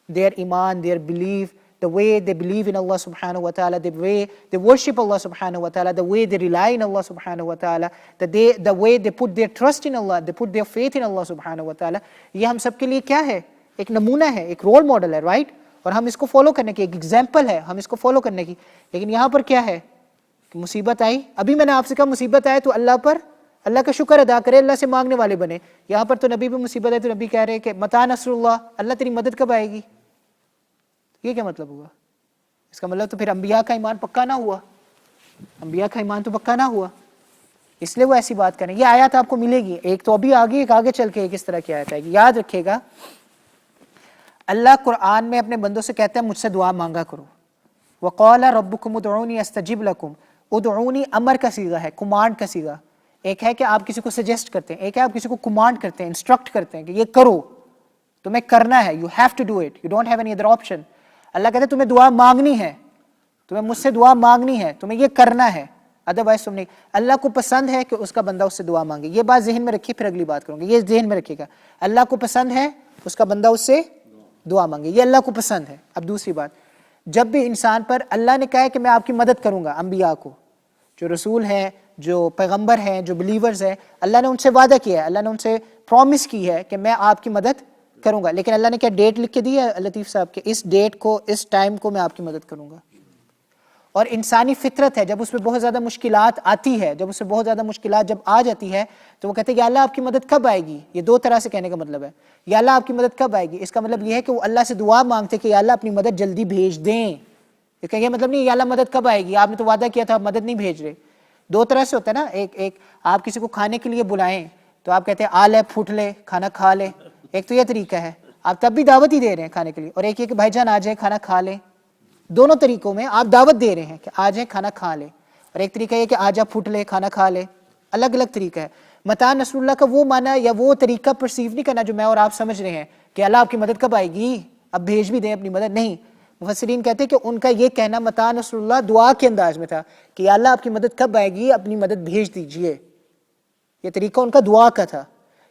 Their ایمان، their belief, the way they believe in Allah subhanahu wa ta'ala, the way they worship Allah subhanahu wa ta'ala, the way they rely on Allah subhanahu wa ta'ala, the way they put their trust in Allah, they put their faith in Allah subhanahu wa ta'ala. یہ ہم سب کے لیے کیا ہے؟ ایک نمونہ ہے، ایک رول ماڈل ہے. رائٹ؟ اور ہم اس کو فالو کرنے کی ایک ایگزامپل ہے، ہم اس کو فالو کرنے کی. لیکن یہاں پر کیا ہے کہ مصیبت آئی، ابھی میں نے آپ سے کہا مصیبت آئے تو اللہ کا شکر ادا کرے، اللہ سے مانگنے والے بنے. یہاں پر تو نبی پہ مصیبت آئی تو نبی کہہ رہے کہ متی نصر اللہ، اللہ تیری مدد کب آئے گی؟ یہ کیا مطلب ہوا؟ اس کا مطلب تو پھر انبیاء کا ایمان پکا نہ ہوا. انبیاء کا ایمان تو پکا نہ ہوا، اس لیے وہ ایسی بات کریں. یہ آیات آپ کو ملے گی، ایک تو ابھی آگے، ایک آگے چل کے ایک اس طرح کی آیت آئے گی. یاد رکھیے گا اللہ قرآن میں اپنے بندوں سے کہتا ہے مجھ سے دعا مانگا کرو. وقال ربکم ادعونی استجب لکم. ادعونی امر کا صیغہ ہے، کمانڈ کا صیغہ. ایک ہے کہ آپ کسی کو سجیسٹ کرتے ہیں، ایک ہے آپ کسی کو کمانڈ کرتے ہیں، انسٹرکٹ کرتے ہیں کہ یہ کرو، تمہیں کرنا ہے. You have to do it, you don't have any other option. اللہ کہتے ہیں تمہیں دعا مانگنی ہے، تمہیں مجھ سے دعا مانگنی ہے، تمہیں یہ کرنا ہے، ادروائز تم نہیں. اللہ کو پسند ہے کہ اس کا بندہ اس سے دعا مانگے. یہ بات ذہن میں رکھیے، پھر اگلی بات کروں گے. یہ ذہن میں رکھیے گا، اللہ کو پسند ہے اس کا بندہ اس سے دعا مانگے، یہ اللہ کو پسند ہے. اب دوسری بات، جب بھی انسان پر اللہ نے کہا ہے کہ میں آپ کی مدد کروں گا، انبیاء کو، جو رسول ہیں، جو پیغمبر ہیں، جو بلیورز ہیں، اللہ نے ان سے وعدہ کیا ہے، اللہ نے ان سے پرومس کی ہے کہ میں آپ کی مدد کروں گا. لیکن اللہ نے کیا ڈیٹ لکھ کے دی ہے لطیف صاحب کہ اس ڈیٹ کو، اس ٹائم کو میں آپ کی مدد کروں گا. اور انسانی فطرت ہے، جب اس پہ بہت زیادہ مشکلات آتی ہے، جب اس سے بہت زیادہ مشکلات جب آ جاتی ہے تو وہ کہتے ہیں یا اللہ آپ کی مدد کب آئے گی. یہ دو طرح سے کہنے کا مطلب ہے، یا اللہ آپ کی مدد کب آئے گی. اس کا مطلب یہ ہے کہ وہ اللہ سے دعا مانگتے کہ یا اللہ اپنی مدد جلدی بھیج دیں. اس کا یہ مطلب نہیں یا اللہ مدد کب آئے گی، آپ نے تو وعدہ کیا تھا، مدد نہیں بھیج رہے. دو طرح سے ہوتا ہے نا, ایک آپ کسی کو کھانے کے لیے بلائیں تو آپ کہتے ہیں آ لے پھوٹ لے کھانا کھا لے, ایک تو یہ طریقہ ہے, آپ تب بھی دعوت ہی دے رہے ہیں کھانے کے لیے, اور ایک یہ کہ بھائی جان آ جائیں کھانا کھا لیں. دونوں طریقوں میں آپ دعوت دے رہے ہیں کہ آ جائیں کھانا کھا لیں, اور ایک طریقہ یہ کہ آ جا پھوٹ لے کھانا کھا لے, الگ الگ طریقہ ہے. متاع نصر اللہ کا وہ معنی یا وہ طریقہ پرسیو نہیں کرنا جو میں اور آپ سمجھ رہے ہیں کہ اللہ آپ کی مدد کب آئے گی, اب بھیج بھی دیں اپنی مدد. نہیں, مفسرین کہتے ہیں کہ ان کا یہ کہنا متاع نصر اللہ دعا کے انداز میں تھا کہ یا اللہ آپ کی مدد کب آئے گی, اپنی مدد بھیج دیجئے. یہ طریقہ ان کا دعا کا تھا.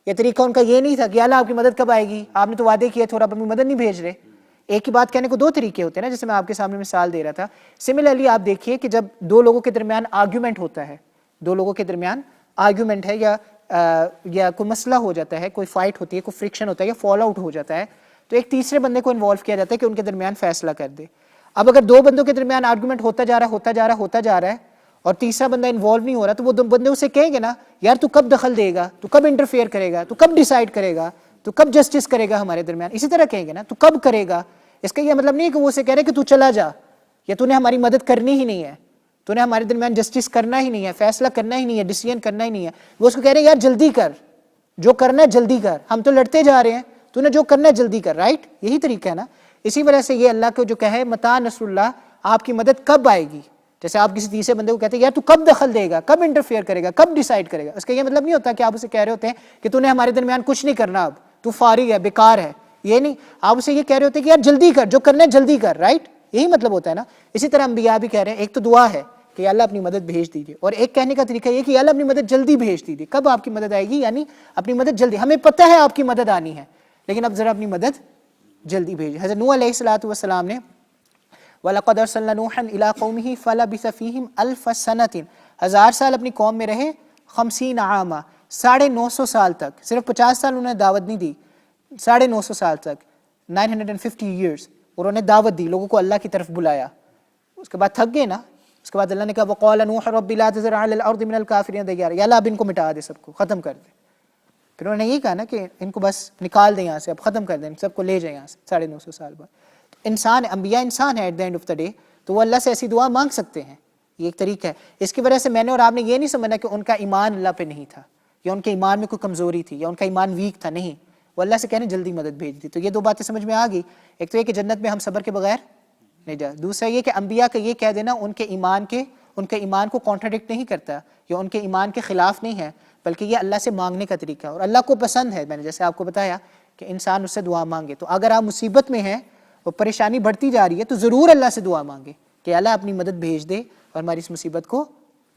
یہ طریقہ ان کا یہ نہیں تھا کہ یا اللہ آپ کی مدد کب آئے گی, آپ نے تو وعدے کیے تھے اور آپ اپنی مدد نہیں بھیج رہے. ایک ہی بات کہنے کو دو طریقے ہوتے ہیں نا, جیسے میں آپ کے سامنے مثال دے رہا تھا. سملرلی آپ دیکھیے کہ جب دو لوگوں کے درمیان آرگیومنٹ ہوتا ہے, دو لوگوں کے درمیان آرگیومنٹ ہے یا کوئی مسئلہ ہو جاتا ہے, کوئی فائٹ ہوتی ہے, کوئی فرکشن ہوتا ہے یا فال آؤٹ ہو جاتا ہے, تو ایک تیسرے بندے کو انوالو کیا جاتا ہے کہ ان کے درمیان فیصلہ کر دے. اب اگر دو بندوں کے درمیان آرگیومنٹ ہوتا جا رہا ہے اور تیسرا بندہ انوالو نہیں ہو رہا, تو وہ دو بندے اسے کہیں گے نا یار تو کب دخل دے گا, تو کب انٹرفیئر کرے گا, تو کب ڈیسائیڈ کرے گا, تو کب جسٹس کرے گا ہمارے درمیان, اسی طرح کہیں گے نا تو کب کرے گا. اس کا یہ مطلب نہیں ہے کہ وہ اسے کہہ رہے کہ تو چلا جا, یا تو نے ہماری مدد کرنی ہی نہیں ہے, تو نے ہمارے درمیان جسٹس کرنا ہی نہیں ہے, فیصلہ کرنا ہی نہیں ہے, ڈیسیژن کرنا ہی نہیں ہے. وہ اس کو کہہ رہے ہیں یار جلدی کر, جو کرنا ہے جلدی کر, ہم تو لڑتے جا رہے ہیں, تو نے جو کرنا ہے جلدی کر. رائٹ, یہی طریقہ ہے نا. اسی وجہ سے یہ اللہ کو جو کہے متاع نصر اللہ, آپ کی مدد کب آئے گی, جیسے آپ کسی تیسرے بندے کو کہتے ہیں یار تو کب دخل دے گا, کب انٹرفیئر کرے گا, کب ڈیسائیڈ کرے گا. اس کا یہ مطلب نہیں ہوتا کہ آپ اسے کہہ رہے ہوتے ہیں کہ تو نے ہمارے درمیان کچھ نہیں کرنا, اب تو فارغ ہے, بیکار ہے. یہ نہیں, آپ اسے یہ کہہ رہے ہوتے ہیں کہ یار جلدی کر, جو کرنا ہے جلدی کر. رائٹ, یہی مطلب ہوتا ہے نا. اسی طرح انبیاء بھی کہہ رہے ہیں, ایک تو دعا ہے کہ اللہ اپنی مدد بھیج دیجیے, اور ایک کہنے کا طریقہ یہ کہ اللہ اپنی مدد جلدی بھیج دیجیے. کب آپ کی مدد آئے گی, یعنی اپنی مدد جلدی, ہمیں پتہ ہے آپ کی مدد آنی ہے, لیکن اب ذرا اپنی مدد جلدی بھیجیے. حضرت نوح علیہ الصلوۃ والسلام نے وَلَقَدْ أَرْسَلْنَا نُوحًا إِلَىٰ قَوْمِهِ فَلَبِثَ فِيهِمْ أَلْفَ سَنَةٍ, 1000 سال اپنی قوم میں رہے, 50 عاما, 950 سال تک. صرف 50 سال انہوں نے دعوت نہیں دی, 950 سال تک, 950 years انہوں نے دعوت دی, لوگوں کو اللہ کی طرف بلایا. اس کے بعد تھک گئے نا, اس کے بعد اللہ نے کہا وَقَالَ نُوحٌ رَبِّ لَا تَذَرْ عَلَى الْأَرْضِ مِنَ الْكَافِرِينَ دَيَّارًا, یا اللہ اب ان کو مٹا دے, سب کو ختم کر دے. پھر انہوں نے یہ کہا نا کہ ان کو بس نکال دیں یہاں سے, اب ختم کر دیں, سب کو لے جائیں یہاں سے 950 سال بعد. انسان, انبیاء انسان ہے at the end of the day, تو وہ اللہ سے ایسی دعا مانگ سکتے ہیں. یہ ایک طریقہ ہے. اس کی وجہ سے میں نے اور آپ نے یہ نہیں سمجھنا کہ ان کا ایمان اللہ پہ نہیں تھا, یا ان کے ایمان میں کوئی کمزوری تھی, یا ان کا ایمان ویک تھا. نہیں, وہ اللہ سے کہنے جلدی مدد بھیج دی. تو یہ دو باتیں سمجھ میں آ گئی. ایک تو یہ کہ جنت میں ہم صبر کے بغیر نہیں جا. دوسرا یہ کہ انبیاء کا یہ کہہ دینا ان کے ایمان کو کانٹراڈکٹ نہیں کرتا, یا ان کے ایمان کے خلاف نہیں ہے, بلکہ یہ اللہ سے مانگنے کا طریقہ ہے. اور اللہ کو پسند ہے, میں نے جیسے آپ کو بتایا کہ انسان اس سے دعا مانگے. تو اگر آپ مصیبت میں ہیں, وہ پریشانی بڑھتی جا رہی ہے, تو ضرور اللہ سے دعا مانگے کہ اللہ اپنی مدد بھیج دے اور ہماری اس مصیبت کو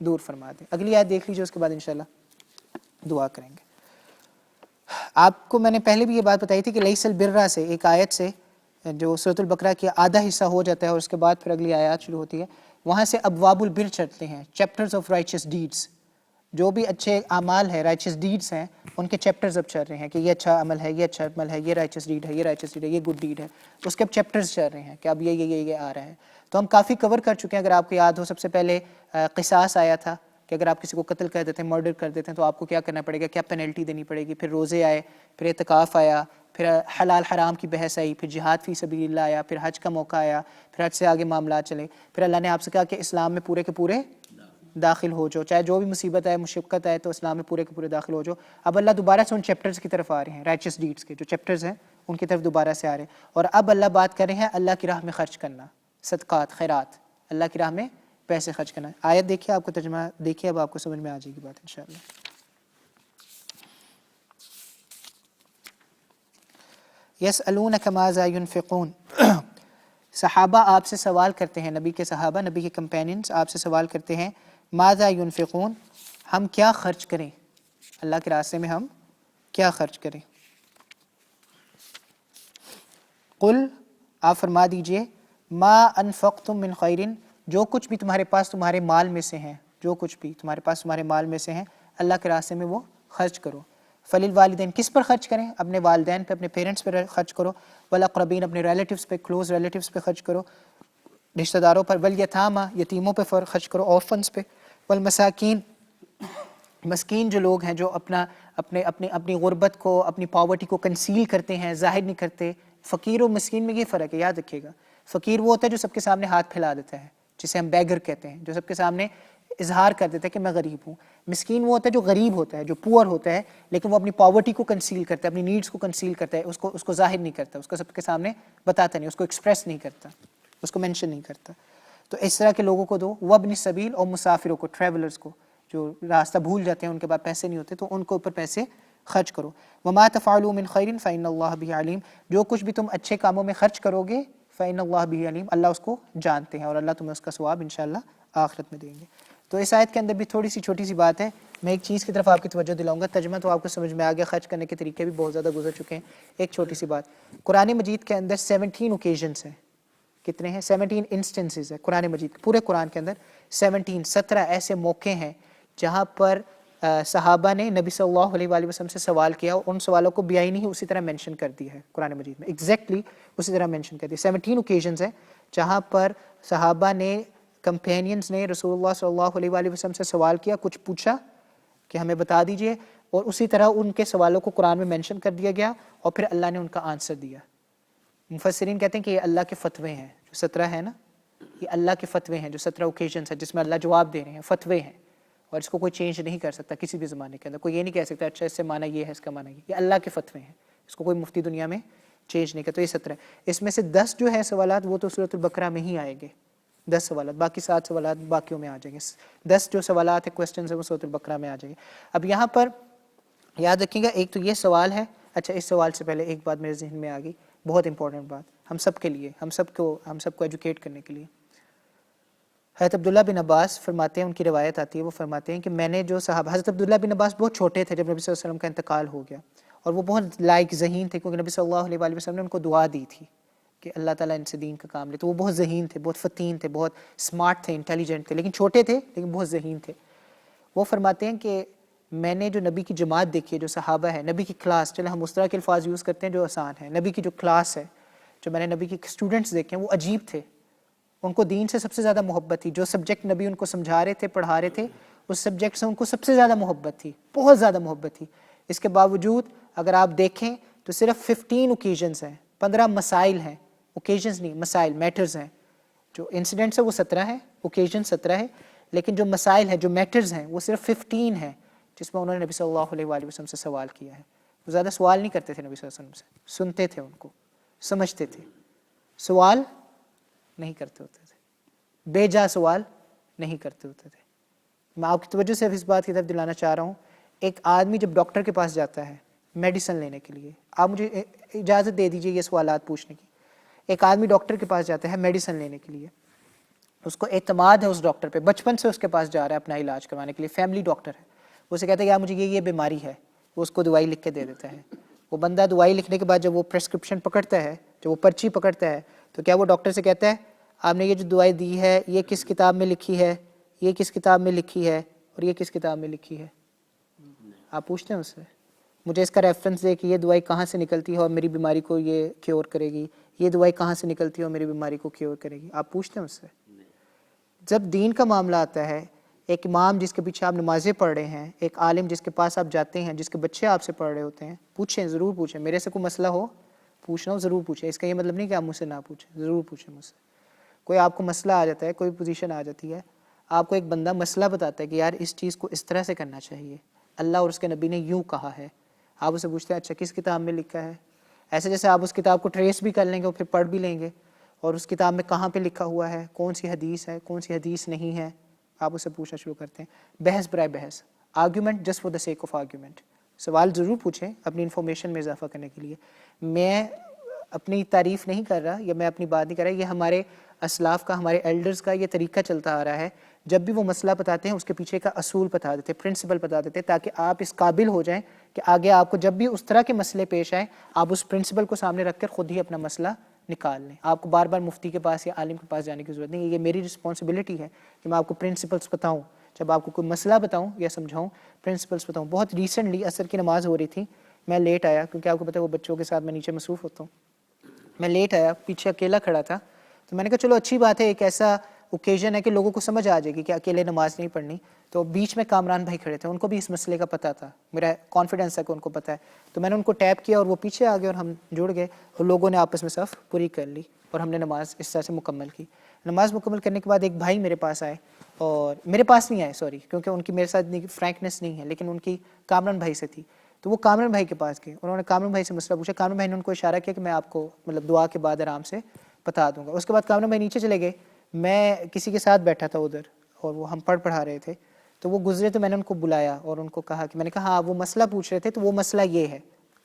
دور فرما دے. اگلی آیت دیکھ لیجیے, اس کے بعد انشاءاللہ دعا کریں گے. آپ کو میں نے پہلے بھی یہ بات بتائی تھی کہ لیس البرہ سے, ایک آیت سے جو سورۃ البقرہ کی آدھا حصہ ہو جاتا ہے, اور اس کے بعد پھر اگلی آیات شروع ہوتی ہے, وہاں سے ابواب البر چڑھتے ہیں, چیپٹرز آف رائچس ڈیڈس. جو بھی اچھے اعمال ہیں, رائچس ڈیڈس ہیں, ان کے چیپٹرز اب چل رہے ہیں کہ یہ اچھا عمل ہے, یہ اچھا عمل ہے, یہ رائچس ڈیڈ ہے, یہ رائچس ڈیڈ ہے, یہ گڈ ڈیڈ ہے. تو اس کے اب چیپٹرز چل رہے ہیں کہ اب یہ آ رہا ہے. تو ہم کافی کور کر چکے ہیں. اگر آپ کو یاد ہو, سب سے پہلے قصاص آیا تھا کہ اگر آپ کسی کو قتل کر دیتے ہیں, مرڈر کر دیتے ہیں, تو آپ کو کیا کرنا پڑے گا, کیا پینلٹی دینی پڑے گی. پھر روزے آئے, پھر اعتکاف آیا, پھر حلال حرام کی بحث آئی, پھر جہاد فی سبیل اللہ آیا, پھر حج کا موقع آیا, پھر حج سے آگے معاملات چلے. پھر اللہ نے آپ سے کہا کہ اسلام میں پورے کے پورے داخل ہو جاؤ, چاہے جو بھی مصیبت آئے, مشقت آئے, تو اسلام میں پورے کے پورے داخل ہو جاؤ. اب اللہ دوبارہ سے ان چیپٹرز کی طرف آ رہے ہیں, رائچس ڈیڈس کے جو چیپٹرز ہیں ان کی طرف دوبارہ سے آ رہے ہیں. اور اب اللہ بات کر رہے ہیں اللہ کی راہ میں خرچ کرنا, صدقات, خیرات, اللہ کی راہ میں پیسے خرچ کرنا. آیت دیکھیے, آپ کو ترجمہ دیکھیے, اب آپ کو سمجھ میں آ جائے گی بات انشاءاللہ. یسألونک ماذا ینفقون, صحابہ آپ سے سوال کرتے ہیں, نبی کے صحابہ, نبی کے کمپیننز آپ سے سوال کرتے ہیں, ماذا ینفقون, ہم کیا خرچ کریں, اللہ کے راستے میں ہم کیا خرچ کریں. قل, آپ فرما دیجئے, ما انفقتم من خیر, جو کچھ بھی تمہارے پاس تمہارے مال میں سے ہیں, جو کچھ بھی تمہارے پاس تمہارے مال میں سے ہیں, اللہ کے راستے میں وہ خرچ کرو. فللوالدین, کس پر خرچ کریں, اپنے والدین پہ, اپنے پیرنٹس پہ خرچ کرو. والاقربین, اپنے ریلیٹیوز پہ, کلوز ریلیٹیوز پہ خرچ کرو, رشتہ داروں پر. والیتامی, یتیموں پہ خرچ کرو, آرفنز پہ. والمساکین, مسکین جو لوگ ہیں جو اپنی غربت کو, اپنی پاورٹی کو کنسیل کرتے ہیں, ظاہر نہیں کرتے. فقیر و مسکین میں یہ فرق ہے, یاد رکھیے گا. فقیر وہ ہوتا ہے جو سب کے سامنے ہاتھ پھیلا دیتا ہے, جسے ہم بیگر کہتے ہیں, جو سب کے سامنے اظہار کر دیتا ہے کہ میں غریب ہوں. مسکین وہ ہوتا ہے جو غریب ہوتا ہے, جو پور ہوتا ہے, لیکن وہ اپنی پاورٹی کو کنسیل کرتا ہے, اپنی نیڈس کو کنسیل کرتا ہے, اس کو ظاہر نہیں کرتا, اس کو سب کے سامنے بتاتا نہیں, اس کو ایکسپریس نہیں کرتا, اس کو مینشن نہیں کرتا. تو اس طرح کے لوگوں کو دو. وابن السبیل, اور مسافروں کو, ٹریولرز کو, جو راستہ بھول جاتے ہیں, ان کے پاس پیسے نہیں ہوتے, تو ان کو اوپر پیسے خرچ کرو. وما تفعلوا من خیر فإن اللہ به علیم, جو کچھ بھی تم اچھے کاموں میں خرچ کرو گے فإن اللہ به علیم, اللہ اس کو جانتے ہیں, اور اللہ تمہیں اس کا ثواب انشاءاللہ آخرت میں دیں گے. تو اس آیت کے اندر بھی تھوڑی سی چھوٹی سی بات ہے. میں ایک چیز کی طرف آپ کی توجہ دلاؤں گا. ترجمہ تو آپ کو سمجھ میں آ گیا, خرچ کرنے کے طریقے بھی بہت زیادہ گزر چکے ہیں. ایک چھوٹی سی بات, قرآن مجید کے اندر 17 اوکیزنس ہیں. کتنے ہیں؟ 17 انسٹنسز ہیں قرآن مجید, پورے قرآن کے اندر 17 ایسے موقع ہیں جہاں پر صحابہ نے نبی صلی اللہ علیہ وآلہ وسلم سے سوال کیا, اور ان سوالوں کو بیان ہی اسی طرح مینشن کر دیا ہے قرآن مجید میں, ایگزیکٹلی اسی طرح مینشن کر دیا. 17 اوکیزنز ہیں جہاں پر صحابہ نے, کمپینینز نے رسول اللہ صلی اللہ علیہ وآلہ وسلم سے سوال کیا, کچھ پوچھا کہ ہمیں بتا دیجئے, اور اسی طرح ان کے سوالوں کو قرآن میں مینشن کر دیا گیا, اور پھر اللہ نے ان کا آنسر دیا. مفسرین کہتے ہیں کہ یہ اللہ کے فتوے ہیں. جو 17 ہے نا, یہ اللہ کے فتوے ہیں, جو 17 اوکیزنس ہیں جس میں اللہ جواب دے رہے ہیں, فتوے ہیں, اور اس کو کوئی چینج نہیں کر سکتا کسی بھی زمانے کے اندر. کوئی یہ نہیں کہہ سکتا اچھا اس سے معنی یہ ہے, اس کا معنی یہ اللہ کے فتوے ہیں, اس کو کوئی مفتی دنیا میں چینج نہیں کرتا. تو یہ 17 اس میں سے 10 جو ہے سوالات وہ تو سورۃ البقرہ میں ہی آئیں گے, 10 سوالات, باقی 7 سوالات باقیوں میں آ جائیں گے. 10 جو سوالات ہیں, کوسچنز ہیں, وہ سورۃ البقرہ میں آ جائیں گے. اب یہاں پر یاد رکھیں گا, ایک تو یہ سوال ہے. اچھا, اس سوال سے پہلے ایک بات میرے ذہن میں آ گئی, بہت امپورٹنٹ بات ہم سب کے لیے, ہم سب کو ایجوکیٹ کرنے کے لیے. حضرت عبداللہ بن عباس فرماتے ہیں, ان کی روایت آتی ہے, وہ فرماتے ہیں کہ میں نے جو صحابہ, حضرت عبداللہ بن عباس بہت چھوٹے تھے جب نبی صلی اللہ علیہ وسلم کا انتقال ہو گیا, اور وہ بہت لائق ذہین تھے, کیونکہ نبی صلی اللہ علیہ وآلہ وسلم نے ان کو دعا دی تھی کہ اللہ تعالیٰ ان سے دین کا کام لے. تو وہ بہت ذہین تھے, بہت فتین تھے, بہت اسمارٹ تھے, انٹیلیجنٹ تھے, لیکن چھوٹے تھے لیکن بہت ذہین تھے. وہ فرماتے ہیں کہ میں نے جو نبی کی جماعت دیکھی ہے, جو صحابہ ہے, نبی کی کلاس, چلے ہم اس طرح کے الفاظ یوز کرتے ہیں جو آسان ہے, نبی کی جو کلاس ہے, جو میں نے نبی کی اسٹوڈنٹس دیکھے ہیں, وہ عجیب تھے. ان کو دین سے سب سے زیادہ محبت تھی. جو سبجیکٹ نبی ان کو سمجھا رہے تھے, پڑھا رہے تھے, اس سبجیکٹ سے ان کو سب سے زیادہ محبت تھی, بہت زیادہ محبت تھی. اس کے باوجود اگر آپ دیکھیں تو صرف 15 اوکیزنس ہیں, 15 مسائل ہیں, اوکیزنس نہیں, مسائل, میٹرز ہیں. جو انسیڈنٹس ہیں وہ 17 ہیں, اوکیزن 17 ہے, لیکن جو مسائل ہیں, جو میٹرز ہیں, وہ صرف 15 ہیں جس میں انہوں نے نبی صلی اللہ علیہ وآلہ وسلم سے سوال کیا ہے. وہ زیادہ سوال نہیں کرتے تھے نبی صلی اللہ علیہ وسلم سے, سنتے تھے, ان کو سمجھتے تھے, سوال نہیں کرتے ہوتے تھے, بے جا سوال نہیں کرتے ہوتے تھے. میں آپ کی توجہ صرف اس بات کی طرف دلانا چاہ رہا ہوں, ایک آدمی جب ڈاکٹر کے پاس جاتا ہے میڈیسن لینے کے لیے, آپ مجھے اجازت دے دیجئے یہ سوالات پوچھنے کی. ایک آدمی ڈاکٹر کے پاس جاتا ہے میڈیسن لینے کے لیے, اس کو اعتماد ہے اس ڈاکٹر پہ, بچپن سے اس کے پاس جا رہا ہے اپنا علاج کروانے کے لیے, فیملی ڈاکٹر ہے, وہ اسے کہتا ہے یار مجھے یہ بیماری ہے, وہ اس کو دوائی لکھ کے دے دیتا ہے. وہ بندہ دوائی لکھنے کے بعد جب وہ پرسکرپشن پکڑتا ہے, جب وہ پرچی پکڑتا ہے, تو کیا وہ ڈاکٹر سے کہتا ہے آپ نے یہ جو دوائی دی ہے یہ کس کتاب میں لکھی ہے, یہ کس کتاب میں لکھی ہے, اور یہ کس کتاب میں لکھی ہے؟ آپ پوچھتے ہیں اس سے مجھے اس کا ریفرنس دے کہ یہ دوائی کہاں سے نکلتی ہے اور میری بیماری کو یہ کیور کرے گی, یہ دوائی کہاں سے نکلتی ہے اور میری بیماری کو کیور کرے گی؟ آپ پوچھتے ہیں اس سے؟ جب دین کا معاملہ آتا ہے, ایک امام جس کے پیچھے آپ نمازیں پڑھ رہے ہیں, ایک عالم جس کے پاس آپ جاتے ہیں, جس کے بچے آپ سے پڑھ رہے ہوتے ہیں, پوچھیں, ضرور پوچھیں. میرے سے کوئی مسئلہ ہو پوچھنا ہو ضرور پوچھیں, اس کا یہ مطلب نہیں کہ آپ مجھ سے نہ پوچھیں, ضرور پوچھیں مجھ سے. کوئی آپ کو مسئلہ آ جاتا ہے, کوئی پوزیشن آ جاتی ہے, آپ کو ایک بندہ مسئلہ بتاتا ہے کہ یار اس چیز کو اس طرح سے کرنا چاہیے, اللہ اور اس کے نبی نے یوں کہا ہے, آپ اسے پوچھتے ہیں اچھا کس کتاب میں لکھا ہے؟ ایسے جیسے آپ اس کتاب کو ٹریس بھی کر لیں گے اور پھر پڑھ بھی لیں گے, اور اس کتاب میں کہاں پہ لکھا ہوا ہے, کون سی حدیث ہے, کون سی حدیث نہیں ہے, آپ اسے پوچھنا شروع کرتے ہیں. بحث برائے بحث, argument just for the sake of argument. سوال ضرور پوچھیں اپنی انفارمیشن میں اضافہ کرنے کے لیے. میں اپنی تعریف نہیں کر رہا یا میں اپنی بات نہیں کر رہا, یہ ہمارے اسلاف کا, ہمارے ایلڈرز کا یہ طریقہ چلتا آ رہا ہے. جب بھی وہ مسئلہ بتاتے ہیں اس کے پیچھے کا اصول بتا دیتے, پرنسپل بتا دیتے, تاکہ آپ اس قابل ہو جائیں کہ آگے آپ کو جب بھی اس طرح کے مسئلے پیش آئیں آپ اس پرنسپل کو سامنے رکھ کر خود ہی اپنا مسئلہ نکال لیں. آپ کو بار بار مفتی کے پاس یا عالم کے پاس جانے کی ضرورت نہیں. یہ میری رسپانسبلٹی ہے کہ میں آپ کو پرنسپلس بتاؤں, جب آپ کو کوئی مسئلہ بتاؤں یا سمجھاؤں پرنسپلس بتاؤں. بہت ریسنٹلی عصر کی نماز ہو رہی تھی, میں لیٹ آیا کیونکہ آپ کو پتہ ہے وہ بچوں کے ساتھ میں نیچے مصروف ہوتا ہوں. میں لیٹ آیا, پیچھے اکیلا کھڑا تھا, تو میں نے کہا چلو اچھی بات ہے, ایک ایسا اوکیزن ہے کہ لوگوں کو سمجھ آ جائے گی کہ اکیلے نماز نہیں پڑھنی. تو بیچ میں کامران بھائی کھڑے تھے, ان کو بھی اس مسئلے کا پتہ تھا, میرا کانفیڈنس ہے کہ ان کو پتہ ہے. تو میں نے ان کو ٹیپ کیا اور وہ پیچھے آ گئے اور ہم جڑ گئے, اور لوگوں نے آپس میں صف پوری کر لی اور ہم نے نماز اس طرح سے مکمل کی. نماز مکمل کرنے کے بعد ایک بھائی میرے پاس آئے اور میرے پاس نہیں آئے سوری، کیونکہ ان کی میرے ساتھ فرینکنیس نہیں ہے، لیکن ان کی کامران بھائی سے تھی. تو وہ کامران بھائی کے پاس گئے، انہوں نے کامران بھائی سے مسئلہ پوچھا. کامران بھائی نے ان کو اشارہ کیا کہ میں آپ کو مطلب دعا کے بعد آرام سے بتا دوں گا. اس کے بعد کامران بھائی نیچے چلے گئے. میں کسی کے ساتھ بیٹھا تھا ادھر اور وہ ہم پڑھا رہے تھے. تو وہ گزرے تو میں نے ان کو بلایا اور ان کو کہا کہ میں نے کہا ہاں وہ مسئلہ پوچھ رہے تھے تو وہ مسئلہ یہ ہے.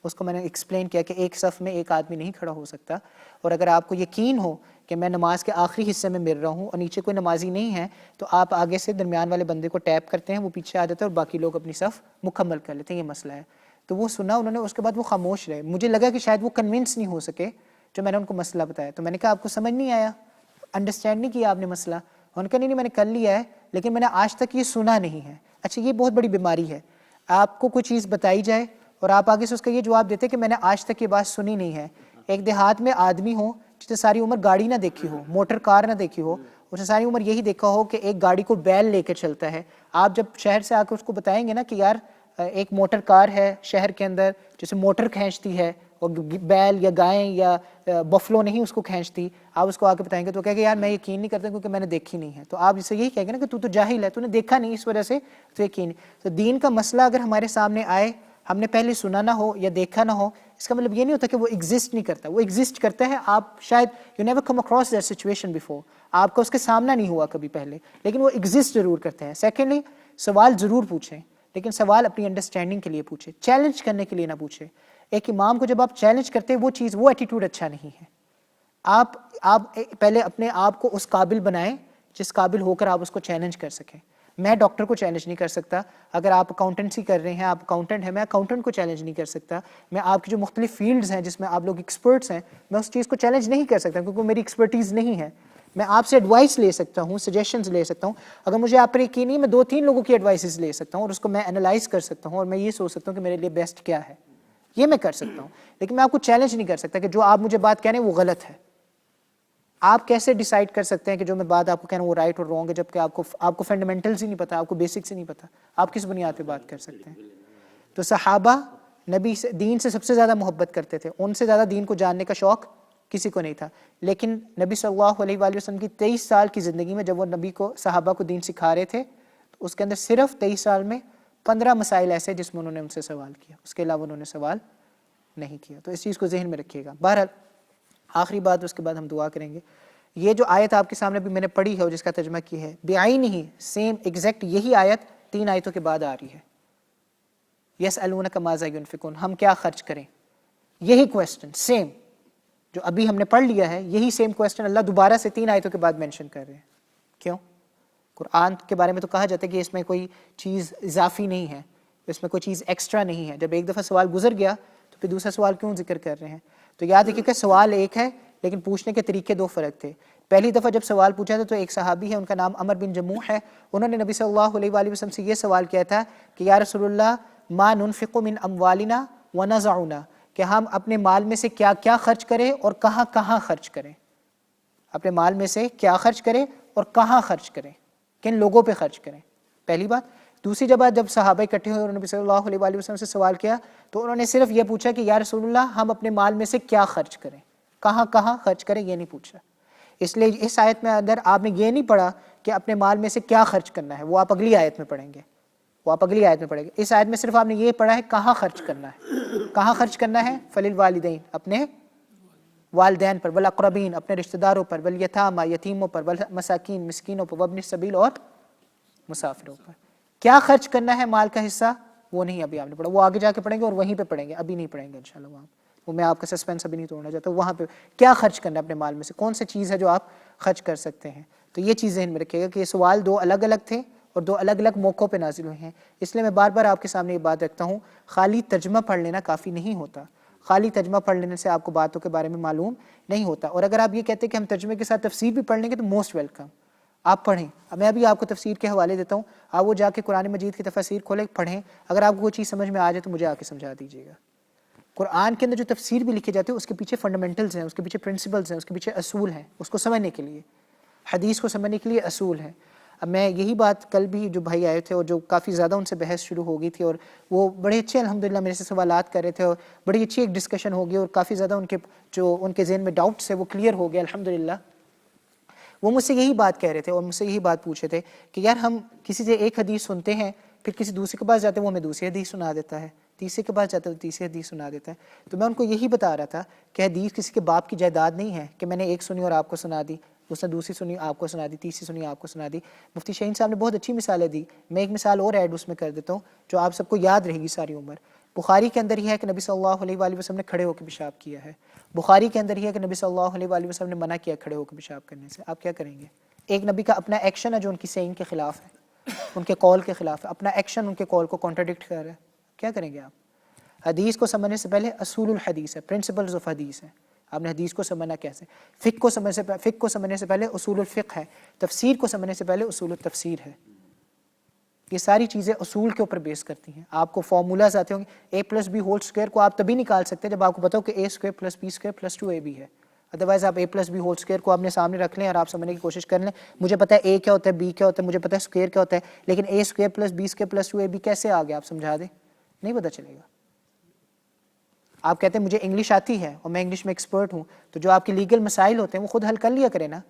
اس کو میں نے ایکسپلین کیا کہ ایک صف میں ایک آدمی نہیں کھڑا ہو سکتا، اور اگر آپ کو یقین ہو کہ میں نماز کے آخری حصے میں مل رہا ہوں اور نیچے کوئی نمازی نہیں ہے تو آپ آگے سے درمیان والے بندے کو ٹیپ کرتے ہیں، وہ پیچھے آ جاتا ہے اور باقی لوگ اپنی صف مکمل کر لیتے ہیں. یہ مسئلہ ہے. تو وہ سنا انہوں نے، اس کے بعد وہ خاموش رہے. مجھے لگا کہ شاید وہ کنونس نہیں ہو سکے جو میں نے ان کو مسئلہ بتایا. تو میں نے کہا آپ کو سمجھ نہیں آیا، انڈرسٹینڈ نہیں کیا آپ نے مسئلہ؟ انہوں نے کہا نہیں میں نے کر لیا ہے لیکن میں نے آج تک یہ سنا نہیں ہے. اچھا یہ بہت بڑی بیماری ہے، آپ کو کوئی چیز بتائی جائے اور آپ آگے سے اس کا یہ جواب دیتے کہ میں نے آج تک یہ بات سنی نہیں ہے. ایک دیہات میں آدمی ہو جس نے ساری عمر گاڑی نہ دیکھی ہو، موٹر کار نہ دیکھی ہو، اس نے ساری عمر یہی دیکھا ہو کہ ایک گاڑی کو بیل لے کے چلتا ہے. آپ جب شہر سے آ کے اس کو بتائیں گے نا کہ یار ایک موٹر کار ہے شہر کے اندر جسے موٹر کھینچتی ہے اور بیل یا گائیں یا بفلو نہیں اس کو کھینچتی، آپ اس کو آ کے بتائیں گے تو کہے گا یار میں یقین نہیں کرتا کیونکہ میں نے دیکھی نہیں ہے. تو آپ اسے یہی کہیں گے نا کہ تو جاہل ہے، تو نے دیکھا نہیں اس وجہ سے تو یقین نہیں. تو دین کا مسئلہ اگر ہمارے سامنے آئے، ہم نے پہلے سنا نہ ہو یا دیکھا نہ ہو، اس کا مطلب یہ نہیں ہوتا کہ وہ ایگزسٹ نہیں کرتا. وہ ایگزسٹ کرتا ہے. آپ شاید you never come across that situation before, آپ کا اس کے سامنا نہیں ہوا کبھی پہلے، لیکن وہ ایگزسٹ ضرور کرتے ہیں. سیکنڈلی سوال ضرور پوچھیں، لیکن سوال اپنی انڈرسٹینڈنگ کے لیے پوچھیں، چیلنج کرنے کے لیے نہ پوچھیں. ایک امام کو جب آپ چیلنج کرتے ہیں وہ ایٹیٹیوڈ اچھا نہیں ہے. آپ پہلے اپنے آپ کو اس قابل بنائیں جس قابل ہو کر آپ اس کو چیلنج کر سکیں. میں ڈاکٹر کو چیلنج نہیں کر سکتا. اگر آپ اکاؤنٹنسی کر رہے ہیں، آپ اکاؤنٹنٹ ہیں، میں اکاؤنٹنٹ کو چیلنج نہیں کر سکتا. میں آپ کی جو مختلف فیلڈز ہیں جس میں آپ لوگ ایکسپرٹس ہیں، میں اس چیز کو چیلنج نہیں کر سکتا کیونکہ وہ میری ایکسپرٹیز نہیں ہے. میں آپ سے ایڈوائس لے سکتا ہوں، سجیشنز لے سکتا ہوں. اگر مجھے آپ پر یقین نہیں، میں 2-3 لوگوں کی ایڈوائسز لے سکتا ہوں اور اس کو میں انالائز کر سکتا ہوں اور میں یہ سوچ سکتا ہوں کہ میرے لیے بیسٹ کیا ہے. یہ میں کر سکتا ہوں، لیکن میں آپ کو چیلنج نہیں کر سکتا کہ جو آپ مجھے بات کہہ رہے ہیں وہ غلط ہے. آپ کیسے ڈیسائیڈ کر سکتے ہیں کہ جو میں بات آپ کو کہہ رہا ہوں وہ رائٹ اور رانگ ہے جبکہ آپ کو فنڈامنٹلز ہی نہیں پتہ، آپ کو بیسکس ہی نہیں پتہ؟ آپ کس بنیاد پہ بات کر سکتے ہیں؟ تو صحابہ نبی سے دین سے سب سے زیادہ محبت کرتے تھے، ان سے زیادہ دین کو جاننے کا شوق کسی کو نہیں تھا. لیکن نبی صلی اللہ علیہ وآلہ وسلم کی 23 سال کی زندگی میں جب وہ نبی کو صحابہ کو دین سکھا رہے تھے تو اس کے اندر صرف 23 سال میں 15 مسائل ایسے جس میں انہوں نے ان سے سوال کیا، اس کے علاوہ انہوں نے سوال نہیں کیا. تو اس چیز کو ذہن میں رکھیے گا. بہرحال آخری بات، اس کے بعد ہم دعا کریں گے. یہ جو آیت آپ کے سامنے بھی میں نے پڑھی ہے اور جس کا ترجمہ کی ہے، بعین ہی سیم ایگزیکٹ یہی آیت 3 آیتوں کے بعد آ رہی ہے. یسألونک ماذا ینفقون، ہم کیا خرچ کریں. یہی کویسچن سیم جو ابھی ہم نے پڑھ لیا ہے، یہی سیم کویسچن اللہ دوبارہ سے 3 آیتوں کے بعد مینشن کر رہے ہیں. کیوں؟ قرآن کے بارے میں تو کہا جاتا ہے کہ اس میں کوئی چیز اضافی نہیں ہے، اس میں کوئی چیز ایکسٹرا نہیں ہے. جب ایک دفعہ سوال گزر گیا تو پھر دوسرا سوال کیوں ذکر کر رہے ہیں؟ تو یاد رکھیے کہ سوال ایک ہے لیکن پوچھنے کے طریقے 2 فرق تھے. پہلی دفعہ جب سوال پوچھا تھا تو ایک صحابی ہے، ان کا نام عمر بن جموح ہے، انہوں نے نبی صلی اللہ علیہ وآلہ وسلم سے یہ سوال کیا تھا کہ یا رسول اللہ ما ننفق من اموالنا ونضعنا، کہ ہم اپنے مال میں سے کیا کیا خرچ کریں اور کہاں کہاں خرچ کریں. اپنے مال میں سے کیا خرچ کریں اور کہاں خرچ کریں، کن لوگوں پہ خرچ کریں. پہلی بات. دوسری جب صحابہ اکٹھے ہوئے اور نبی صلی اللہ علیہ وآلہ وسلم سے سوال کیا تو انہوں نے صرف یہ پوچھا کہ یا رسول اللہ ہم اپنے مال میں سے کیا خرچ کریں، کہاں کہاں خرچ کریں یہ نہیں پوچھا. اس لیے اس آیت میں اگر آپ نے یہ نہیں پڑھا کہ اپنے مال میں سے کیا خرچ کرنا ہے، وہ آپ اگلی آیت میں پڑھیں گے، اس آیت میں صرف آپ نے یہ پڑھا ہے کہاں خرچ کرنا ہے. کہاں خرچ کرنا ہے؟ فللوالدین، اپنے والدین پر، والاقربین، اپنے رشتہ داروں پر، والیتامی، یتیموں پر، والمساکین، مسکینوں پر، وابن السبیل، اور مسافروں پر. کیا خرچ کرنا ہے مال کا حصہ وہ نہیں ابھی آپ نے پڑھا، وہ آگے جا کے پڑھیں گے اور وہیں پہ پڑھیں گے، ابھی نہیں پڑھیں گے انشاءاللہ. وہاں وہ میں آپ کا سسپینس ابھی نہیں توڑنا چاہتا. وہاں پہ کیا خرچ کرنا ہے اپنے مال میں سے، کون سی چیز ہے جو آپ خرچ کر سکتے ہیں. تو یہ چیز ذہن میں رکھیے گا کہ یہ سوال 2 الگ الگ تھے اور 2 الگ الگ موقعوں پہ نازل ہوئے ہیں. اس لیے میں بار بار آپ کے سامنے یہ بات رکھتا ہوں، خالی ترجمہ پڑھ لینا کافی نہیں ہوتا. خالی ترجمہ پڑھ لینے سے آپ کو باتوں کے بارے میں معلوم نہیں ہوتا. اور اگر آپ یہ کہتے ہیں کہ ہم ترجمے کے ساتھ تفسیر بھی پڑھ لیں گے تو موسٹ ویلکم، آپ پڑھیں. میں ابھی آپ کو تفسیر کے حوالے دیتا ہوں، آپ وہ جا کے قرآن مجید کی تفسیر کھولیں، پڑھیں. اگر آپ کو کوئی چیز سمجھ میں آ جائے تو مجھے آ کے سمجھا دیجیے گا. قرآن کے اندر جو تفسیر بھی لکھی جاتی ہے اس کے پیچھے فنڈامنٹلز ہیں، اس کے پیچھے پرنسپلز ہیں، اس کے پیچھے اصول ہیں. اس کو سمجھنے کے لیے، حدیث کو سمجھنے کے لیے اصول ہیں. اب میں یہی بات کل بھی جو بھائی آئے تھے اور جو کافی زیادہ ان سے بحث شروع ہو گئی تھی اور وہ بڑے اچھے الحمدللہ میرے سے سوالات کر رہے تھے اور بڑی اچھی ایک ڈسکشن ہو گئی اور کافی زیادہ ان کے ذہن میں ڈاؤٹس ہے وہ کلیئر ہو گیا الحمدللہ. وہ مجھ سے یہی بات کہہ رہے تھے اور مجھ سے یہی بات پوچھے تھے کہ یار ہم کسی سے ایک حدیث سنتے ہیں، پھر کسی دوسرے کے پاس جاتے ہیں وہ ہمیں دوسری حدیث سنا دیتا ہے، تیسرے کے پاس جاتا ہے تو تیسری حدیث سنا دیتا ہے۔ تو میں ان کو یہی بتا رہا تھا کہ حدیث کسی کے باپ کی جائیداد نہیں ہے کہ میں نے ایک سنی اور آپ کو سنا دی، اس نے دوسری سنی آپ کو سنا دی، تیسری سنی آپ کو سنا دی۔ مفتی شاہین صاحب نے بہت اچھی مثالیں دی، میں ایک مثال اور ایڈ اس میں کر دیتا ہوں جو آپ سب کو یاد رہے گی ساری عمر۔ بخاری کے اندر یہ ہے کہ نبی صلی اللہ علیہ وآلہ وسلم نے کھڑے ہو کے پیشاب کیا ہے۔ بخاری کے اندر یہ ہے کہ نبی صلی اللہ علیہ وآلہ وسلم نے منع کیا کھڑے ہو کے پیشاب کرنے سے۔ آپ کیا کریں گے؟ ایک نبی کا اپنا ایکشن ہے جو ان کی سینگ کے خلاف ہے، ان کے قول کے خلاف ہے، اپنا ایکشن ان کے قول کو کانٹرڈکٹ کر رہا ہے، کیا کریں گے آپ؟ حدیث کو سمجھنے سے پہلے اصول الحدیث ہے، پرنسپلز آف حدیث ہے، آپ نے حدیث کو سمجھنا کیسے۔ فقہ کو سمجھنے سے پہلے اصول الفقہ ہے، تفسیر کو سمجھنے سے پہلے اصول التفسیر ہے۔ یہ ساری چیزیں اصول کے اوپر بیس کرتی ہیں۔ آپ کو فارمولاز آتے ہوں گے، a+b² کو آپ تبھی نکال سکتے ہیں جب آپ کو پتا ہو کہ a² + b² + 2ab ہے، ادروائز آپ a+b² کو اپنے سامنے رکھ لیں اور آپ سمجھنے کی کوشش کر لیں مجھے پتا ہے a کیا ہوتا ہے، b کیا ہوتا ہے، مجھے پتا ہے اسکوئر کیا ہوتا ہے، لیکن a² + b² + 2ab کیسے آ گیا آپ سمجھا دیں، نہیں پتہ چلے گا۔ آپ کہتے ہیں مجھے انگلش آتی ہے اور میں انگلش میں ایکسپرٹ ہوں، تو جو آپ کے لیگل مسائل ہوتے ہیں وہ خود حل کر لیا کریں نا۔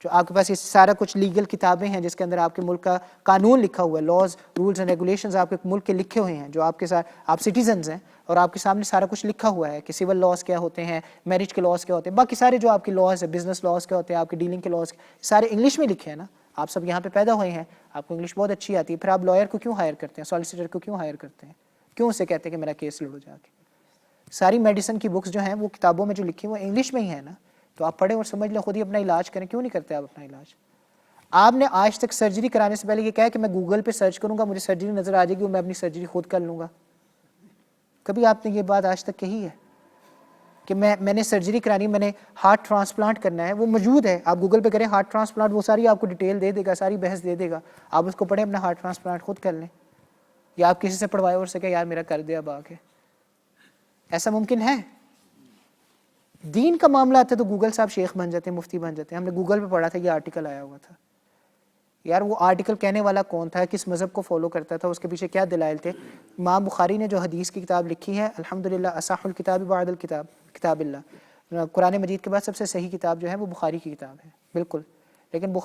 جو آپ کے پاس یہ سارا کچھ لیگل کتابیں ہیں جس کے اندر آپ کے ملک کا قانون لکھا ہوا ہے، لاز رولز اینڈ ریگولیشنز آپ کے ملک کے لکھے ہوئے ہیں، جو آپ کے ساتھ آپ سٹیزنز ہیں اور آپ کے سامنے سارا کچھ لکھا ہوا ہے کہ سول لاز کیا ہوتے ہیں، میرج کے لاز کیا ہوتے ہیں، باقی سارے جو آپ کے لاز ہیں، بزنس لاز کیا ہوتے ہیں، آپ کے ڈیلنگ کے لاز سارے انگلش میں لکھے ہیں نا۔ آپ سب یہاں پہ پیدا ہوئے ہیں، آپ کو انگلش بہت اچھی آتی ہے، پھر آپ لائر کو کیوں ہائر کرتے ہیں، سالیسیٹر کو کیوں ہائر کرتے ہیں، کیوں اسے کہتے ہیں کہ میرا کیس لڑو جا کے؟ ساری میڈیسن کی بکس جو ہیں وہ کتابوں میں جو لکھی ہیں وہ انگلش میں ہی ہے نا، تو آپ پڑھیں اور سمجھ لیں، خود ہی اپنا علاج کریں، کیوں نہیں کرتے آپ اپنا علاج؟ آپ نے آج تک سرجری کرانے سے پہلے یہ کہا کہ میں گوگل پہ سرچ کروں گا، مجھے سرجری نظر آ جائے گی اور میں اپنی سرجری خود کر لوں گا؟ کبھی آپ نے یہ بات آج تک کہی ہے کہ میں نے سرجری کرانی، میں نے ہارٹ ٹرانسپلانٹ کرنا ہے؟ وہ موجود ہے، آپ گوگل پہ کریں ہارٹ ٹرانسپلانٹ، وہ ساری آپ کو ڈیٹیل دے دے گا، ساری بحث دے دے گا، آپ اس کو پڑھیں، اپنا ہارٹ ٹرانسپلانٹ خود کر لیں، یا آپ کسی سے پڑھوائے اور سے کہ یار میرا کر دے اب آ کے۔ ایسا ممکن ہے؟ دین کا معاملہ آتا ہے تو گوگل صاحب شیخ بن جاتے ہیں، مفتی بن جاتے ہیں۔ ہم نے گوگل پہ پڑھا تھا، یہ آرٹیکل آیا ہوا تھا، یار وہ آرٹیکل کہنے والا کون تھا، کس مذہب کو فالو کرتا تھا، اس کے پیچھے کیا دلائل تھے؟ امام بخاری نے جو حدیث کی کتاب لکھی ہے، الحمدللہ اصح الکتاب بعد الکتاب کتاب اللہ، قرآن مجید کے بعد سب سے صحیح کتاب جو ہے وہ بخاری کی کتاب ہے، بالکل۔ لیکن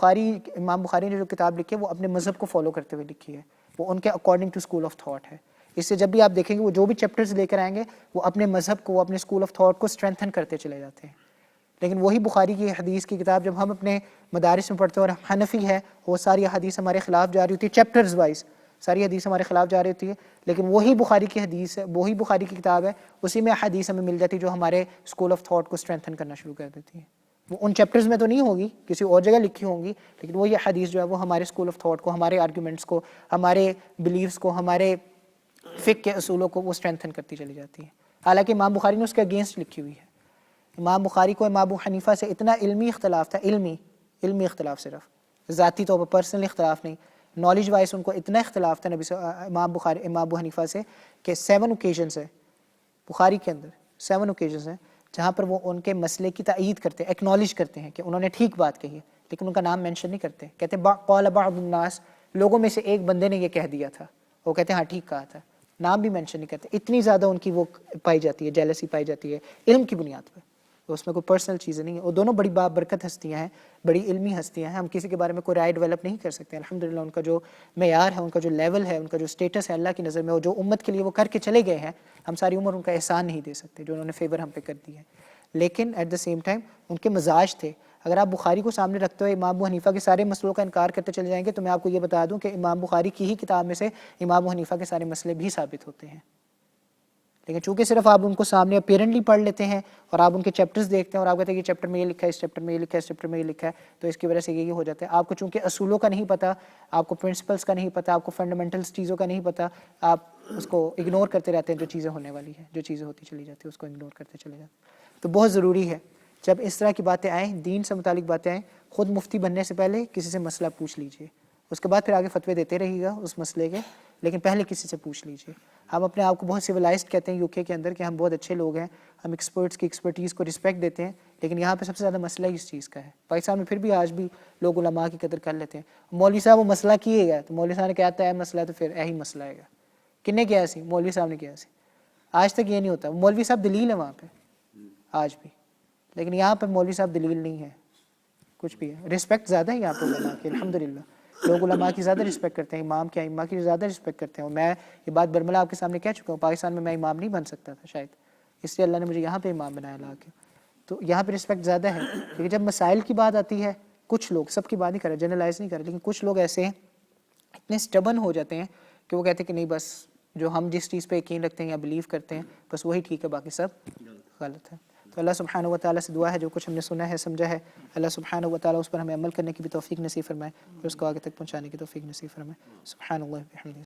امام بخاری نے جو کتاب لکھی ہے وہ اپنے مذہب کو فالو کرتے ہوئے لکھی ہے، وہ ان کے according to school of thought ہے۔ اس سے جب بھی آپ دیکھیں گے وہ جو بھی چیپٹرز لے کر آئیں گے وہ اپنے مذہب کو، اپنے اسکول آف تھاٹ کو اسٹرینتھن کرتے چلے جاتے ہیں۔ لیکن وہی بخاری کی حدیث کی کتاب جب ہم اپنے مدارس میں پڑھتے ہیں اور حنفی ہے، وہ ساری حدیث ہمارے خلاف جا رہی ہوتی ہے، چیپٹرز وائز ساری حدیث ہمارے خلاف جا رہی ہوتی ہے، لیکن وہی بخاری کی حدیث ہے، وہی بخاری کی کتاب ہے، اسی میں حدیث ہمیں مل جاتی ہے جو ہمارے اسکول آف تھاٹ کو اسٹرینتھن کرنا شروع کر دیتی ہے۔ وہ ان چیپٹرز میں تو نہیں ہوگی، کسی اور جگہ لکھی ہوں گی، لیکن وہ یہ حدیث جو ہے وہ ہمارے اسکول آف تھاٹ کو، ہمارے آرگیومنٹس کو، ہمارے بلیفس کو، ہمارے فقہ کے اصولوں کو وہ اسٹرینتھن کرتی چلی جاتی ہے۔ حالانکہ امام بخاری نے اس کے اگینسٹ لکھی ہوئی ہے۔ امام بخاری کو امام ابو حنیفہ سے اتنا علمی اختلاف تھا، علمی اختلاف، صرف ذاتی طور پر پرسنل اختلاف نہیں، نالج وائز ان کو اتنا اختلاف تھا امام ابو حنیفہ سے کہ 7 اوکیزنس ہے بخاری کے اندر، 7 اوکیزنس ہیں جہاں پر وہ ان کے مسئلے کی تائید کرتے ہیں، ایکنالج کرتے ہیں کہ انہوں نے ٹھیک بات کہی ہے، لیکن ان کا نام مینشن نہیں کرتے، کہتے ہیں قال بعض الناس، لوگوں میں سے ایک بندے نے یہ کہہ دیا تھا، وہ کہتے ہیں ہاں ٹھیک کہا تھا، نام بھی مینشن نہیں کرتے۔ اتنی زیادہ ان کی وہ پائی جاتی ہے، جیلسی پائی جاتی ہے علم کی بنیاد پہ، تو اس میں کوئی پرسنل چیزیں نہیں ہیں۔ وہ دونوں بڑی بابرکت ہستیاں ہیں، بڑی علمی ہستیاں ہیں، ہم کسی کے بارے میں کوئی رائے ڈیولپ نہیں کر سکتے۔ الحمدللہ ان کا جو معیار ہے، ان کا جو لیول ہے، ان کا جو اسٹیٹس ہے اللہ کی نظر میں، وہ جو امت کے لیے وہ کر کے چلے گئے ہیں، ہم ساری عمر ان کا احسان نہیں دے سکتے جو انہوں نے فیور ہم پہ کر دی ہے۔ لیکن ایٹ دا سیم ٹائم ان کے مزاج تھے۔ اگر آپ بخاری کو سامنے رکھتے ہوئے امام ابو حنیفہ کے سارے مسئلوں کا انکار کرتے چلے جائیں گے تو میں آپ کو یہ بتا دوں کہ امام بخاری کی ہی کتاب میں سے امام ابو حنیفہ کے سارے مسئلے بھی ثابت ہوتے ہیں۔ لیکن چونکہ صرف آپ ان کو سامنے اپیرنٹلی پڑھ لیتے ہیں اور آپ ان کے چیپٹرز دیکھتے ہیں اور آپ کہتے ہیں کہ چیپٹر میں یہ لکھا ہے، اس چیپٹر میں یہ لکھا ہے، اس چیپٹر میں یہ لکھا ہے، تو اس کی وجہ سے یہ ہو جاتا ہے۔ آپ کو چونکہ اصولوں کا نہیں پتہ، آپ کو پرنسپلس کا نہیں پتہ، آپ کو فنڈامنٹلس چیزوں کا نہیں پتہ، آپ اس کو اگنور کرتے رہتے ہیں، جو چیزیں ہونے والی ہیں، جو چیزیں ہوتی چلی جاتی ہیں اس کو اگنور کرتے چلے جاتے ہیں۔ تو بہت ضروری ہے جب اس طرح کی باتیں آئیں، دین سے متعلق باتیں آئیں، خود مفتی بننے سے پہلے کسی سے مسئلہ پوچھ لیجئے، اس کے بعد پھر آگے فتوے دیتے رہیے گا اس مسئلے کے، لیکن پہلے کسی سے پوچھ لیجئے۔ ہم اپنے آپ کو بہت سویلائزڈ کہتے ہیں UK کے اندر کہ ہم بہت اچھے لوگ ہیں، ہم ایکسپرٹس کی ایکسپرٹیز کو رسپیکٹ دیتے ہیں، لیکن یہاں پہ سب سے زیادہ مسئلہ اس چیز کا ہے۔ پاکستان میں پھر بھی آج بھی لوگ علماء کی قدر کر لیتے ہیں۔ مولوی صاحب وہ مسئلہ کیے گا تو مولوی صاحب نے کہتا ہے مسئلہ تو پھر یہی مسئلہ ہے گا، کن نے کیا سی؟ مولوی صاحب نے کیا سی۔ آج تک یہ نہیں ہوتا، مولوی صاحب دلیل ہے وہاں پہ آج بھی، لیکن یہاں پہ مولوی صاحب دلیل نہیں ہے، کچھ بھی ہے. رسپیکٹ زیادہ ہے یہاں پہ علماء کی الحمدللہ. لوگ علماء کی زیادہ رسپیکٹ کرتے ہیں, امام کیا امام کی زیادہ رسپیکٹ کرتے ہیں. اور میں یہ بات برملا آپ کے سامنے کہہ چکا ہوں, پاکستان میں امام نہیں بن سکتا تھا شاید, اس لیے اللہ نے مجھے یہاں پہ امام بنایا لا کے. تو یہاں پہ رسپیکٹ زیادہ ہے. کیونکہ جب مسائل کی بات آتی ہے, کچھ لوگ, سب کی بات نہیں کر رہے, جنرلائز نہیں کر رہے, لیکن کچھ لوگ ایسے ہیں اتنے اسٹبن ہو جاتے ہیں کہ وہ کہتے ہیں کہ نہیں بس جو ہم جس چیز پہ یقین رکھتے ہیں یا بلیو کرتے ہیں بس وہی ٹھیک ہے, باقی سب غلط ہے. تو اللہ سبحانہ و تعالیٰ سے دعا ہے جو کچھ ہم نے سنا ہے سمجھا ہے, اللہ سبحانہ و تعالیٰ اس پر ہمیں عمل کرنے کی بھی توفیق نصیب فرمائے, اور اس کو آگے تک پہنچانے کی توفیق نصیب فرمائے. سبحان اللہ بحمدہ.